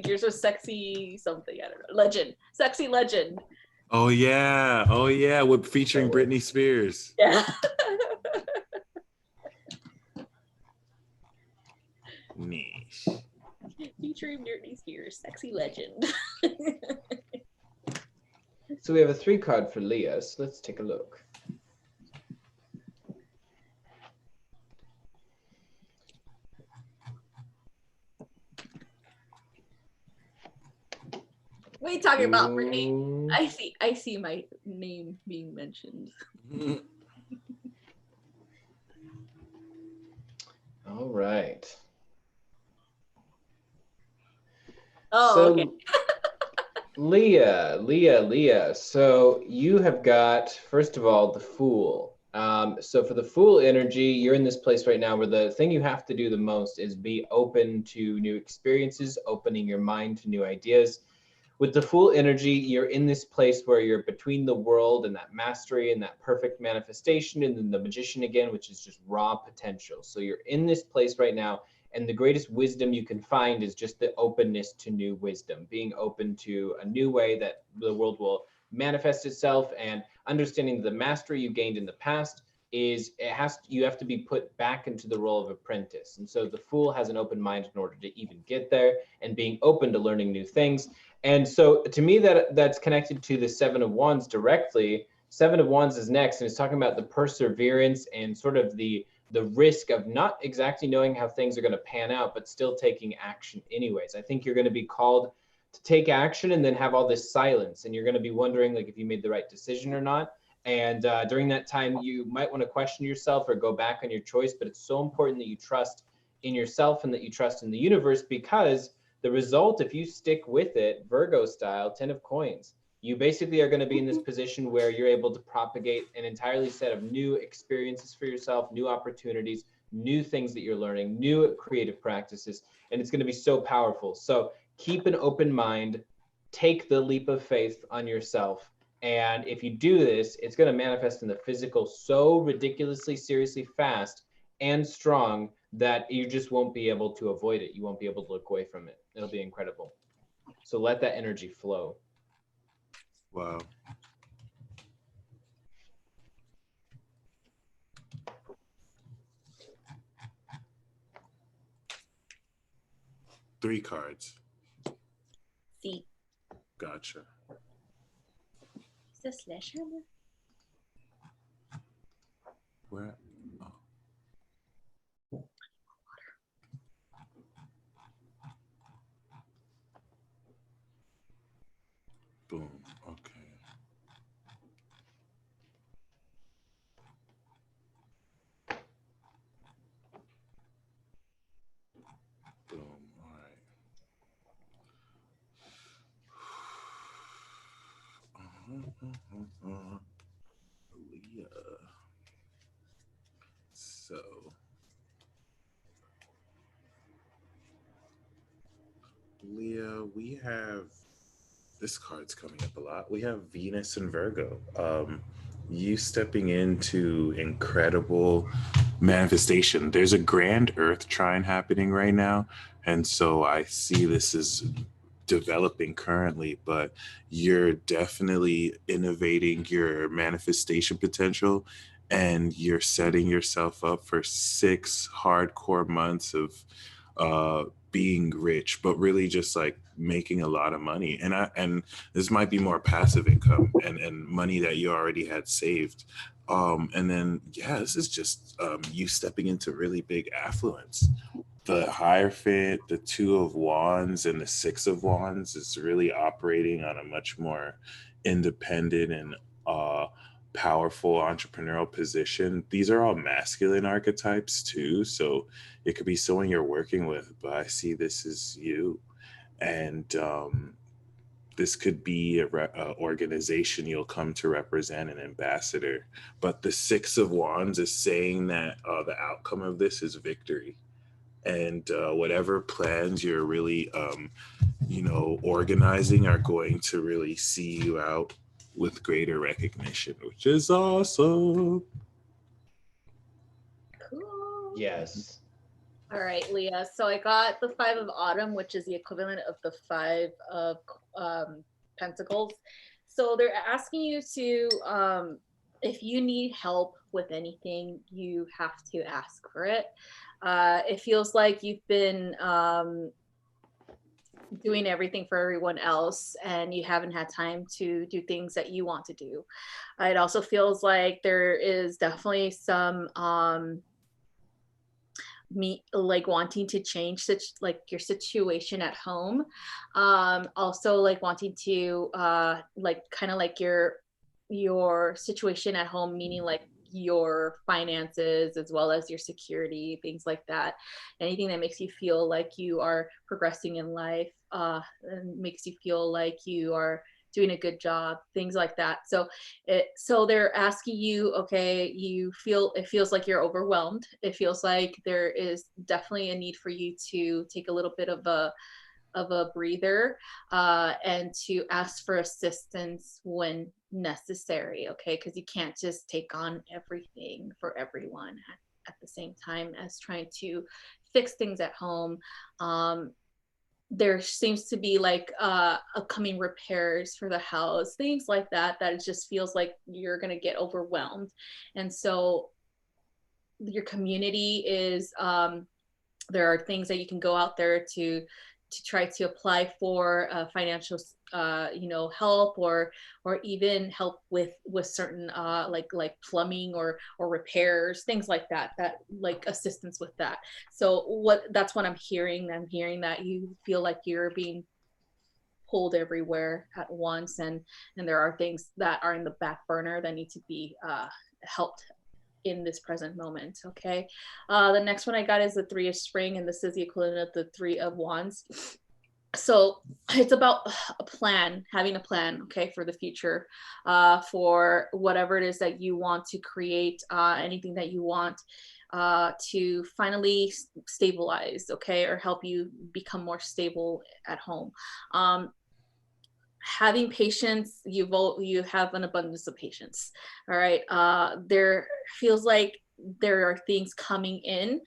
Yours was sexy something. I don't know. Legend, sexy legend. Oh yeah, with featuring Britney Spears. Yeah. Niche. Featuring Britney Spears, sexy legend. So we have a 3 card for Leah, so let's take a look. What are you talking about, Brittany? I see my name being mentioned. All right. Oh, so, okay. Leah. So you have got, first of all, the Fool. So for the Fool energy, you're in this place right now where the thing you have to do the most is be open to new experiences, opening your mind to new ideas. With the Fool energy, you're in this place where you're between the world and that mastery and that perfect manifestation, and then the Magician again, which is just raw potential. So you're in this place right now, and the greatest wisdom you can find is just the openness to new wisdom, being open to a new way that the world will manifest itself, and understanding the mastery you gained in the past is you have to be put back into the role of apprentice. And so the Fool has an open mind in order to even get there, and being open to learning new things. And so to me, that's connected to the 7 of Wands directly. 7 of Wands is next, and it's talking about the perseverance and sort of the risk of not exactly knowing how things are going to pan out, but still taking action anyways. I think you're going to be called to take action and then have all this silence, and you're going to be wondering like if you made the right decision or not. And during that time, you might want to question yourself or go back on your choice, but it's so important that you trust in yourself and that you trust in the universe, because the result, if you stick with it, Virgo style, 10 of coins, you basically are going to be in this position where you're able to propagate an entirely set of new experiences for yourself, new opportunities, new things that you're learning, new creative practices, and it's going to be so powerful. So keep an open mind, take the leap of faith on yourself. And if you do this, it's going to manifest in the physical so ridiculously, seriously fast and strong that you just won't be able to avoid it. You won't be able to look away from it. It'll be incredible. So let that energy flow. Wow. Three cards. See. Gotcha. Is this sledgehammer? Where? Oh. Boom. Okay. Boom. All right. Leah. So, Leah, we have this card's coming up a lot. We have Venus and Virgo. You stepping into incredible manifestation. There's a grand Earth trine happening right now, and so I see this as developing currently, but you're definitely innovating your manifestation potential, and you're setting yourself up for 6 hardcore months of being rich, but really just like making a lot of money. And this might be more passive income and money that you already had saved. And then this is just you stepping into really big affluence. The Hierophant, the 2 of Wands, and the 6 of Wands is really operating on a much more independent and powerful entrepreneurial position. These are all masculine archetypes too, so it could be someone you're working with, but I see this as you. And This could be a organization you'll come to represent, an ambassador. But the Six of Wands is saying that the outcome of this is victory. And whatever plans you're really, organizing are going to really see you out with greater recognition, which is awesome. Cool. Yes. All right, Leah. So I got the Five of Autumn, which is the equivalent of the Five of Pentacles. So they're asking you to, if you need help with anything, you have to ask for it. It feels like you've been doing everything for everyone else and you haven't had time to do things that you want to do. It also feels like there is definitely some like wanting to change like your situation at home, also like wanting to like kind of like your situation at home, meaning like your finances as well as your security, things like that. Anything that makes you feel like you are progressing in life, and makes you feel like you are doing a good job, things like that. So they're asking you, okay, it feels like you're overwhelmed. It feels like there is definitely a need for you to take a little bit of a breather, and to ask for assistance when necessary, okay? Because you can't just take on everything for everyone at the same time as trying to fix things at home. There seems to be like upcoming repairs for the house, things like that it just feels like you're gonna get overwhelmed. And so your community is, there are things that you can go out there to try to apply for financial help, or even help with certain like plumbing or repairs, things like that like assistance with that. So that's what I'm hearing that you feel like you're being pulled everywhere at once, and there are things that are in the back burner that need to be helped in this present moment. Okay. The next one I got is the Three of Spring, and this is the equivalent of the Three of Wands. So it's about a plan, having a plan, okay, for the future, for whatever it is that you want to create, anything that you want to finally stabilize, okay, or help you become more stable at home. Having patience, you have an abundance of patience. All right. There feels like there are things coming in,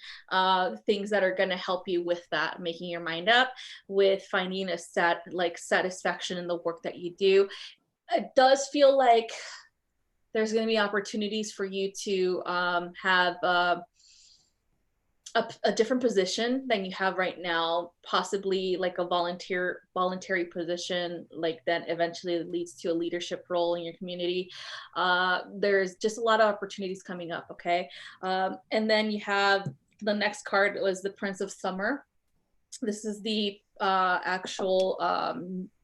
things that are going to help you with that, making your mind up, with finding a satisfaction in the work that you do. It does feel like there's going to be opportunities for you to have a different position than you have right now, possibly like a voluntary position, like that eventually leads to a leadership role in your community. There's just a lot of opportunities coming up, okay? And then you have the next card was the Prince of Summer. This is the actual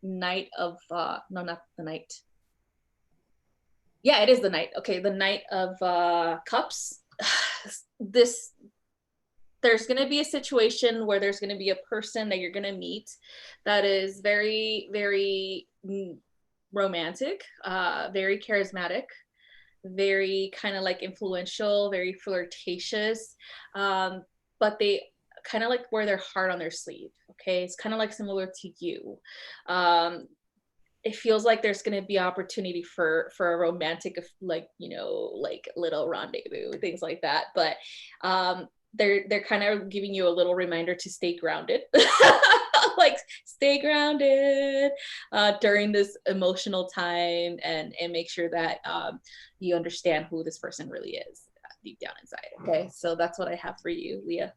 Knight of, no, not the Knight. Yeah, it is the Knight. Okay, the Knight of Cups. There's going to be a situation where there's going to be a person that you're going to meet that is very, very romantic, very charismatic, very kind of like influential, very flirtatious, but they kind of like wear their heart on their sleeve. Okay, it's kind of like similar to you. It feels like there's going to be opportunity for a romantic, like, like little rendezvous, things like that. But they're kind of giving you a little reminder to stay grounded, like stay grounded during this emotional time, and make sure that you understand who this person really is deep down inside. Okay, so that's what I have for you, Leah.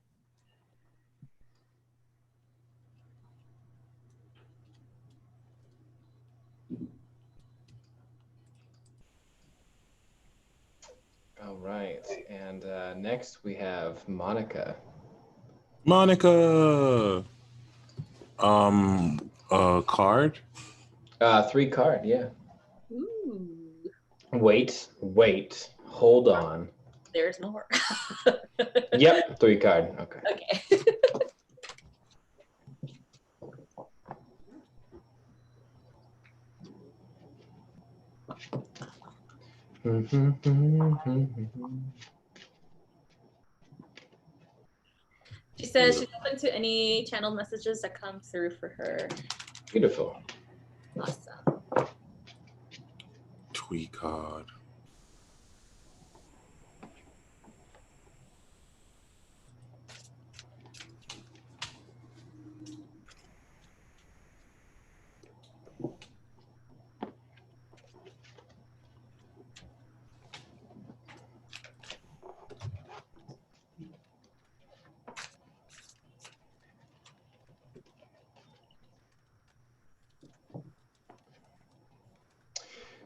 All right. And next we have Monica. Monica. Card. 3 card, yeah. Ooh. Wait, hold on. There's more. Yep, 3 card. Okay. Okay. She says she's open to any channel messages that come through for her. Beautiful. Awesome. Tweak card.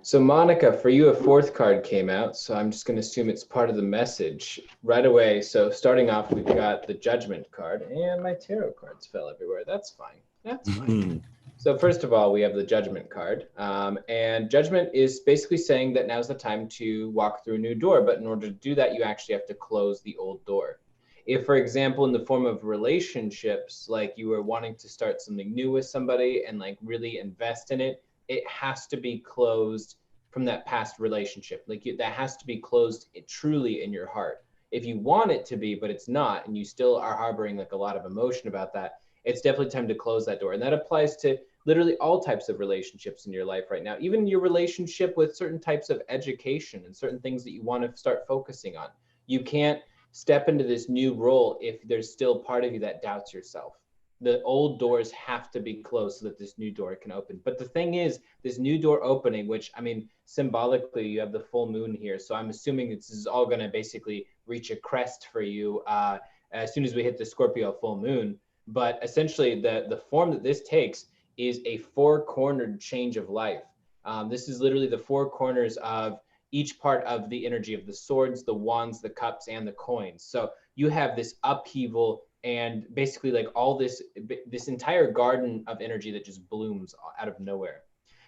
So Monica, for you, a fourth card came out, so I'm just going to assume it's part of the message right away. So starting off, we've got the Judgment card, and my tarot cards fell everywhere. That's fine. That's fine. So first of all, we have the Judgment card, and Judgment is basically saying that now's the time to walk through a new door, but in order to do that, you actually have to close the old door. If, for example, in the form of relationships, like you were wanting to start something new with somebody and like really invest in it, it has to be closed from that past relationship. Like that has to be closed truly in your heart. If you want it to be, but it's not, and you still are harboring like a lot of emotion about that, it's definitely time to close that door. And that applies to literally all types of relationships in your life right now, even your relationship with certain types of education and certain things that you want to start focusing on. You can't step into this new role if there's still part of you that doubts yourself. The old doors have to be closed so that this new door can open. But the thing is, this new door opening, which, I mean, symbolically, you have the full moon here. So I'm assuming this is all going to basically reach a crest for you as soon as we hit the Scorpio full moon. But essentially, the form that this takes is a four-cornered change of life. This is literally the four corners of each part of the energy of the swords, the wands, the cups, and the coins. So you have this upheaval and basically like all this entire garden of energy that just blooms out of nowhere.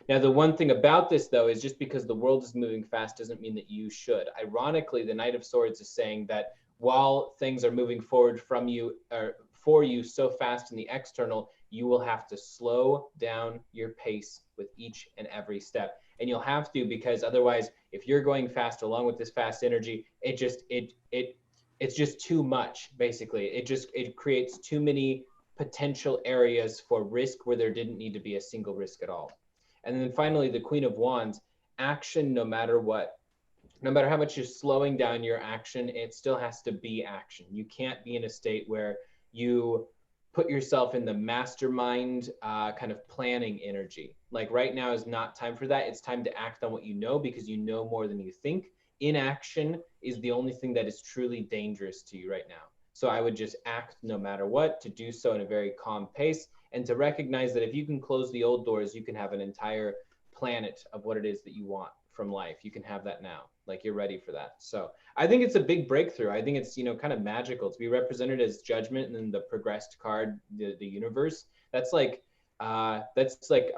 Now, the one thing about this, though, is just because the world is moving fast doesn't mean that you should. Ironically, the Knight of Swords is saying that while things are moving forward from you or for you so fast in the external, you will have to slow down your pace with each and every step. And you'll have to, because otherwise, if you're going fast along with this fast energy, it's just too much, basically. It creates too many potential areas for risk where there didn't need to be a single risk at all. And then finally, the Queen of Wands, action no matter what. No matter how much you're slowing down your action, it still has to be action. You can't be in a state where you put yourself in the mastermind kind of planning energy. Like right now is not time for that. It's time to act on what you know, because you know more than you think. Inaction is the only thing that is truly dangerous to you right now. So I would just act no matter what, to do so in a very calm pace, and to recognize that if you can close the old doors, you can have an entire planet of what it is that you want from life. You can have that now, like you're ready for that. So I think it's a big breakthrough. I think it's, kind of magical to be represented as Judgment and then the progressed card, the universe. That's like a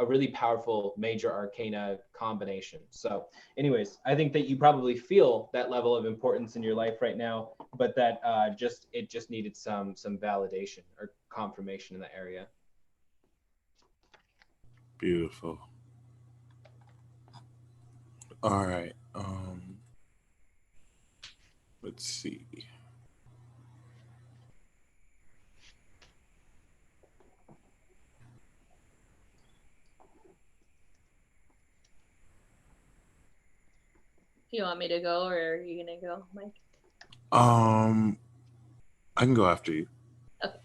really powerful major arcana combination. So anyways, I think that you probably feel that level of importance in your life right now, but that it just needed some validation or confirmation in that area. Beautiful. All right. Let's see. You want me to go, or are you gonna go, Mike? I can go after you. Okay.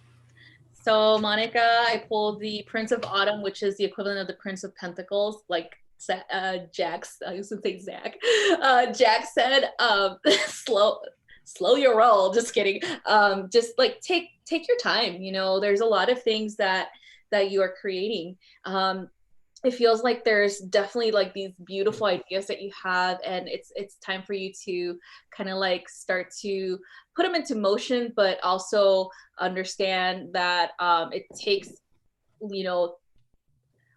So Monica, I pulled the Prince of Autumn, which is the equivalent of the Prince of Pentacles, like Jax. I used to say Zach. Jack said, slow your roll. Just kidding. Just like take your time. There's a lot of things that you are creating. It feels like there's definitely like these beautiful ideas that you have, and it's time for you to kind of like start to put them into motion, but also understand that it takes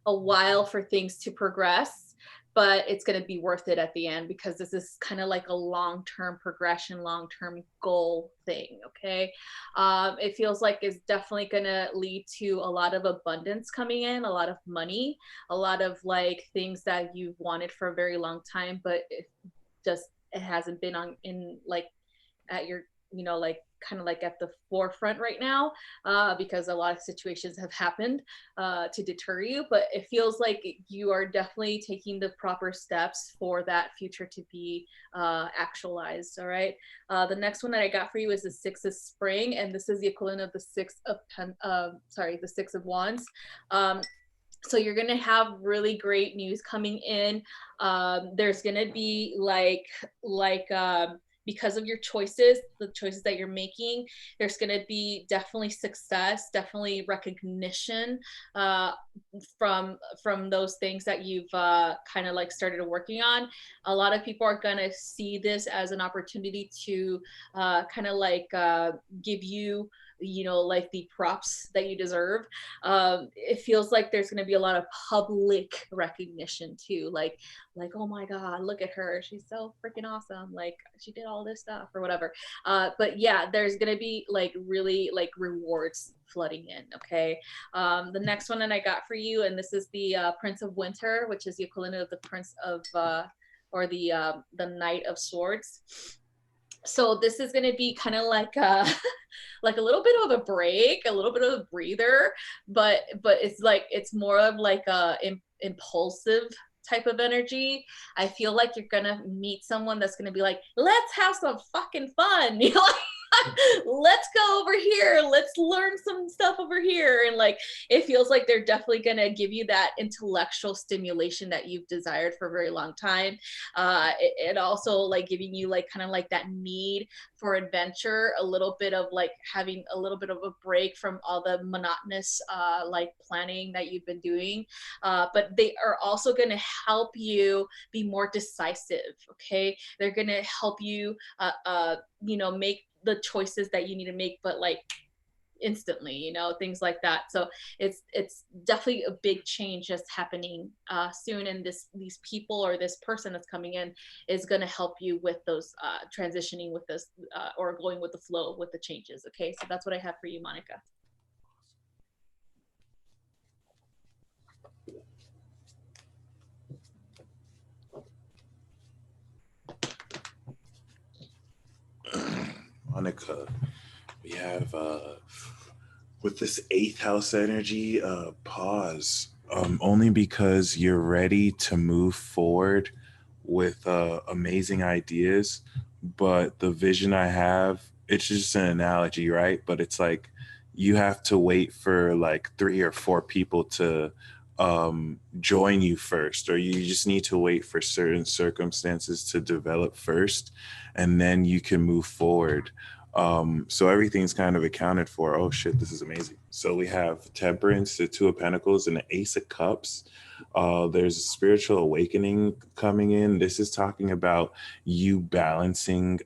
a while for things to progress, but it's going to be worth it at the end, because this is kind of like a long-term progression, long-term goal thing. Okay. It feels like it's definitely going to lead to a lot of abundance coming in, a lot of money, a lot of like things that you've wanted for a very long time, but just it hasn't been on in like at your, you know, like kind of like at the forefront right now, because a lot of situations have happened to deter you, but it feels like you are definitely taking the proper steps for that future to be actualized. All right. The next one that I got for you is the Six of Spring, and this is the equivalent of the the Six of Wands. So you're gonna have really great news coming in. There's gonna be because of your choices, the choices that you're making, there's going to be definitely success, definitely recognition from those things that you've kind of like started working on. A lot of people are going to see this as an opportunity to kind of like give you, you know, like the props that you deserve. It feels like there's going to be a lot of public recognition too, like, oh my God, look at her, she's so freaking awesome, like she did all this stuff or whatever. But yeah, there's gonna be like really like rewards flooding in. Okay. The next one that I got for you, and this is the Prince of Winter, which is the equivalent of the Prince of or the Knight of Swords. So this is going to be kind of like like a little bit of a break, a little bit of a breather, but it's like it's more of like a impulsive type of energy. I feel like you're gonna meet someone that's gonna be like, let's have some fucking fun, you know, let's go over here, let's learn some stuff over here. And like it feels like they're definitely gonna give you that intellectual stimulation that you've desired for a very long time. It also like giving you like kind of like that need for adventure, a little bit of like having a little bit of a break from all the monotonous like planning that you've been doing. But they are also going to help you be more decisive. Okay, they're going to help you you know, make the choices that you need to make, but like instantly, you know, things like that. So it's definitely a big change just happening soon, and these people or this person that's coming in is going to help you with those transitioning with this or going with the flow with the changes. Okay, so that's what I have for you, Monica. Monica, we have with this 8th house energy, pause. Only because you're ready to move forward with amazing ideas, but the vision I have, it's just an analogy, right? But it's like you have to wait for like 3 or 4 people to join you first, or you just need to wait for certain circumstances to develop first, and then you can move forward. So everything's kind of accounted for. Oh shit, this is amazing. So we have Temperance, the Two of Pentacles, and the Ace of Cups. There's a spiritual awakening coming in. This is talking about you balancing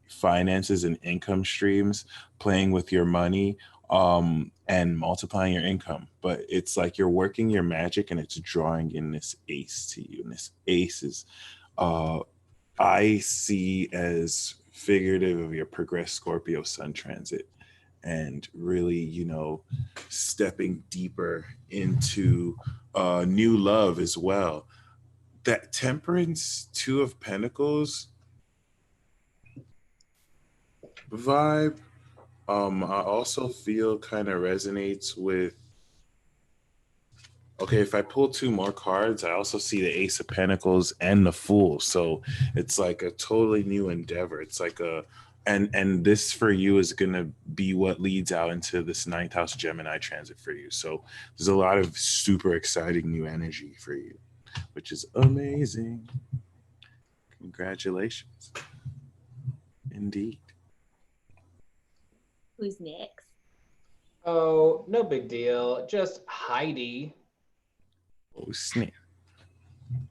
finances and income streams, playing with your money, and multiplying your income. But it's like you're working your magic and it's drawing in this ace to you. And this ace is I see as figurative of your progressed Scorpio sun transit, and really, you know, stepping deeper into new love as well. That Temperance, Two of Pentacles vibe, I also feel kind of resonates with, okay, if I pull 2 more cards, I also see the Ace of Pentacles and the Fool. So it's like a totally new endeavor. It's like and this for you is going to be what leads out into this 9th house Gemini transit for you. So there's a lot of super exciting new energy for you, which is amazing. Congratulations. Indeed. Who's next? Oh, no big deal. Just Heidi. Oh, snap.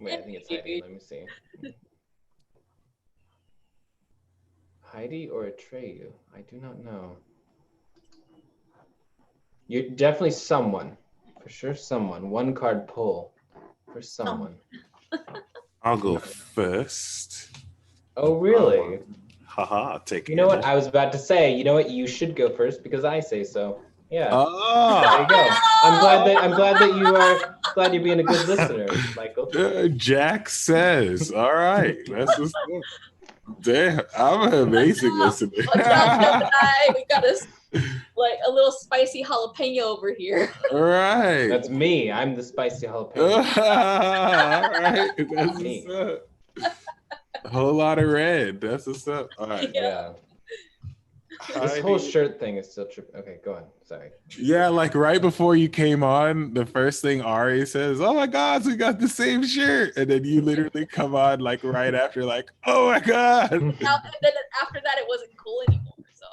Wait, I think it's Heidi. Let me see. Heidi or Atreyu? I do not know. You're definitely someone. For sure someone. 1 card pull for someone. I'll go first. Oh, really? Haha, take it. You know what? I was about to say, you know what? You should go first because I say so. Yeah. Oh, There you go. I'm glad you're being a good listener, Michael. Jack says. All right. That's what's up. Damn, I'm an amazing listener. Watch out, Gemini. We got a little spicy jalapeno over here. All right. That's me. I'm the spicy jalapeno. All right. That's Me. what's up. A whole lot of red. That's what's up. All right. Yeah. This whole shirt thing is still tripping. Okay, go on. Sorry. Yeah, like right before you came on, the first thing Ari says, "Oh my God, we got the same shirt," and then you literally come on like right after, like, "Oh my God." And then after that, it wasn't cool anymore. So.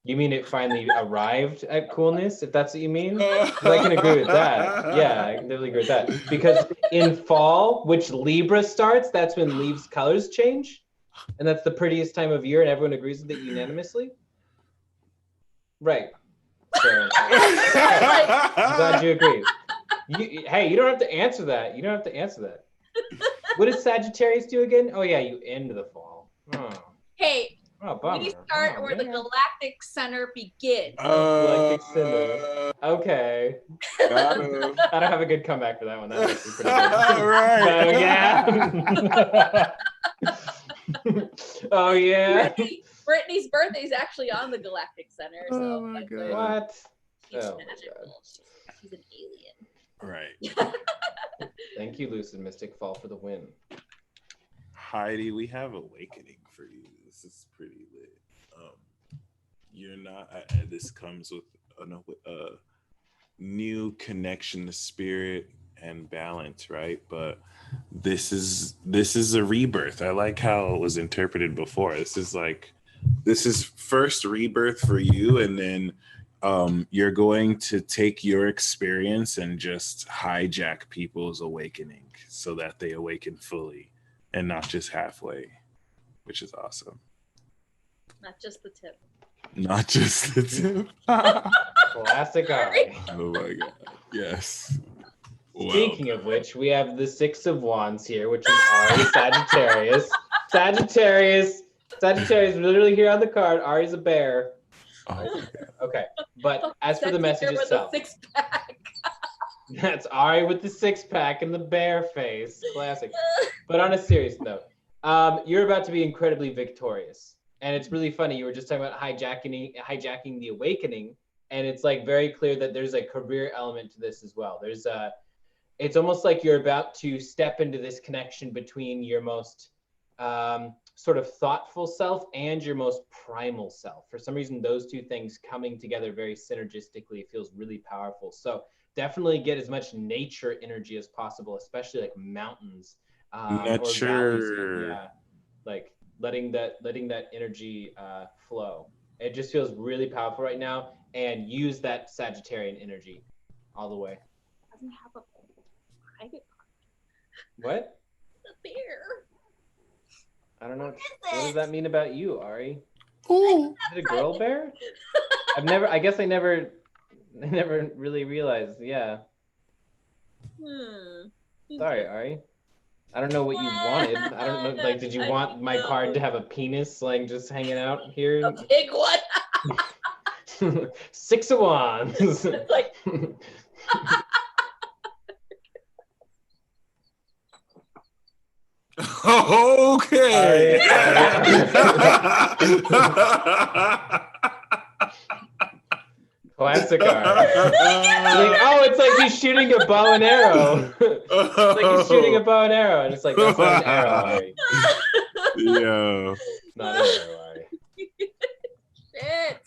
You mean it finally arrived at coolness? If that's what you mean, I can agree with that. Yeah, I can definitely agree with that. Because in fall, which Libra starts, that's when leaves' colors change. And that's the prettiest time of year, and everyone agrees with it unanimously? Right. So, I'm glad you agree. Hey, you don't have to answer that. You don't have to answer that. What does Sagittarius do again? Oh, yeah, you end the fall. Oh. Hey, Bummer. we start where the galactic center begins. Galactic center. Okay. I don't have a good comeback for that one. That's actually pretty good. Right. Oh, yeah. Brittany's birthday is actually on the galactic center. So Oh, my God. What? She's Oh, magical. She's an alien. Right. Thank you, Lucid Mystic. Fall for the win. Heidi, we have Awakening for you. This is pretty lit. You're not. This comes with a new connection to spirit and balance, right? But this is a rebirth. I like how it was interpreted before. This is first rebirth for you, and then you're going to take your experience and just hijack people's awakening so that they awaken fully and not just halfway, which is awesome. Not just the tip. Not just the tip. Classic Ari. Oh my God. Yes. Speaking of which, we have the Six of Wands here, which is Ari Sagittarius. Sagittarius literally here on the card. Ari's a bear. Oh, okay. But as for the message itself, six-pack. That's Ari with the six-pack and the bear face. Classic. But on a serious note, you're about to be incredibly victorious. And it's really funny. You were just talking about hijacking the awakening. And it's like very clear that there's a career element to this as well. It's almost like you're about to step into this connection between your most sort of thoughtful self and your most primal self. For some reason, those two things coming together very synergistically feels really powerful. So definitely get as much nature energy as possible, especially like mountains or valleys. Yeah, like letting that energy flow. It just feels really powerful right now, and use that Sagittarian energy all the way. Doesn't have a private part. What? The bear. I don't know. What does that mean about you, Ari? Ooh. Is it a girl bear? I guess I never really realized. Yeah. Sorry, Ari. I don't know what you wanted. I don't know. Like, did you want my card to have a penis, like, just hanging out here? A big one. Six of Wands. It's like. Okay. Classic art. It's like he's shooting a bow and arrow. It's like he's shooting a bow and arrow, and it's like, that's not an arrow, Ari. Yeah. Not an arrow, Ari. Shit.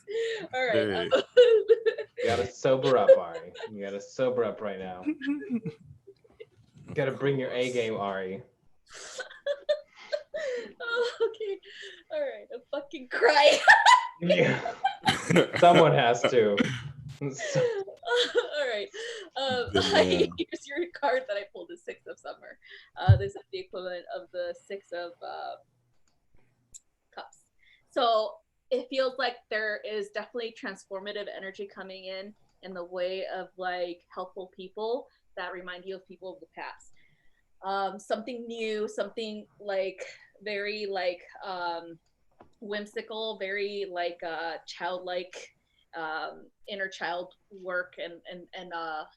All right. You gotta sober up, Ari. You gotta sober up right now. You gotta bring your A game, Ari. Oh, okay. All right. I'm fucking crying. Yeah. Someone has to. All right. Here's your card that I pulled, the Six of Summer. This is the equivalent of the Six of Cups. So it feels like there is definitely transformative energy coming in the way of like helpful people that remind you of people of the past. Something new, something like very like whimsical, very like childlike inner child work and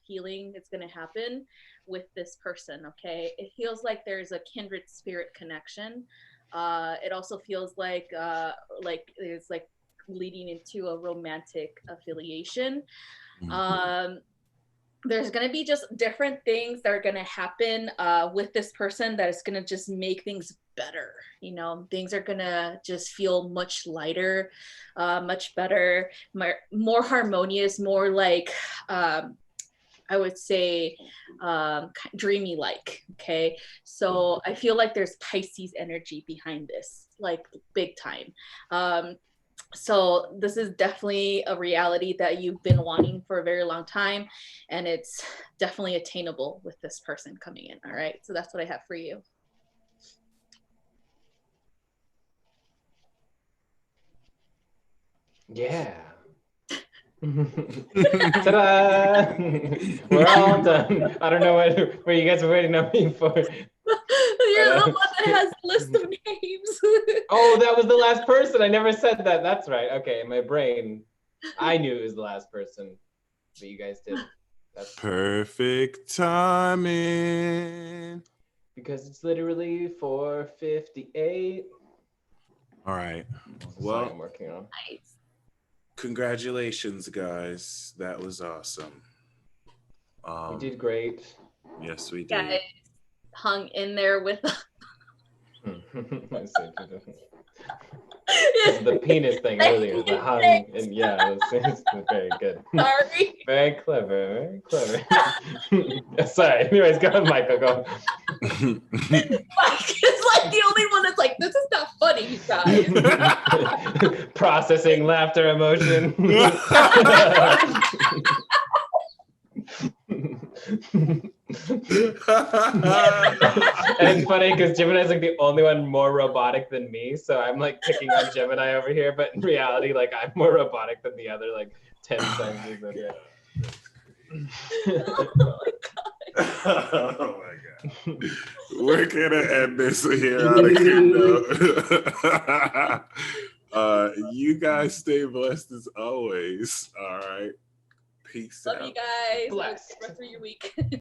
healing is going to happen with this person. Okay, it feels like there's a kindred spirit connection. It also feels like it's like leading into a romantic affiliation. There's going to be just different things that are going to happen with this person that is going to just make things better. You know, things are going to just feel much lighter, much better, more harmonious, more like, I would say, dreamy like. Okay, so I feel like there's Pisces energy behind this, like big time. So this is definitely a reality that you've been wanting for a very long time, and it's definitely attainable with this person coming in. All right, so that's what I have for you. Yeah. Ta-da! We're all done. I don't know what you guys are waiting on me for. You're the one that has a list of names. Oh, that was the last person. I never said that. That's right. Okay, in my brain, I knew it was the last person, but you guys did. That's perfect timing. Because it's literally 4:58. All right. Well, I'm working on. Nice. Congratulations, guys. That was awesome. We did great. Yes, we did. Guys hung in there with the penis thing earlier, the hung, and yeah, it's very good. Sorry. Very clever, very clever. Sorry. Anyways, go on, Michael. Go. Mike is like the only one that's like, this is not funny, you guys. Processing laughter, emotion. And it's funny because Gemini's like the only one more robotic than me, so I'm like picking on Gemini over here, but in reality, like I'm more robotic than the other like 10 times. Okay. Oh my god. We're gonna end this here on a good note. You guys stay blessed as always. All right. Peace out. Love you guys. Blessed. Rest of your week.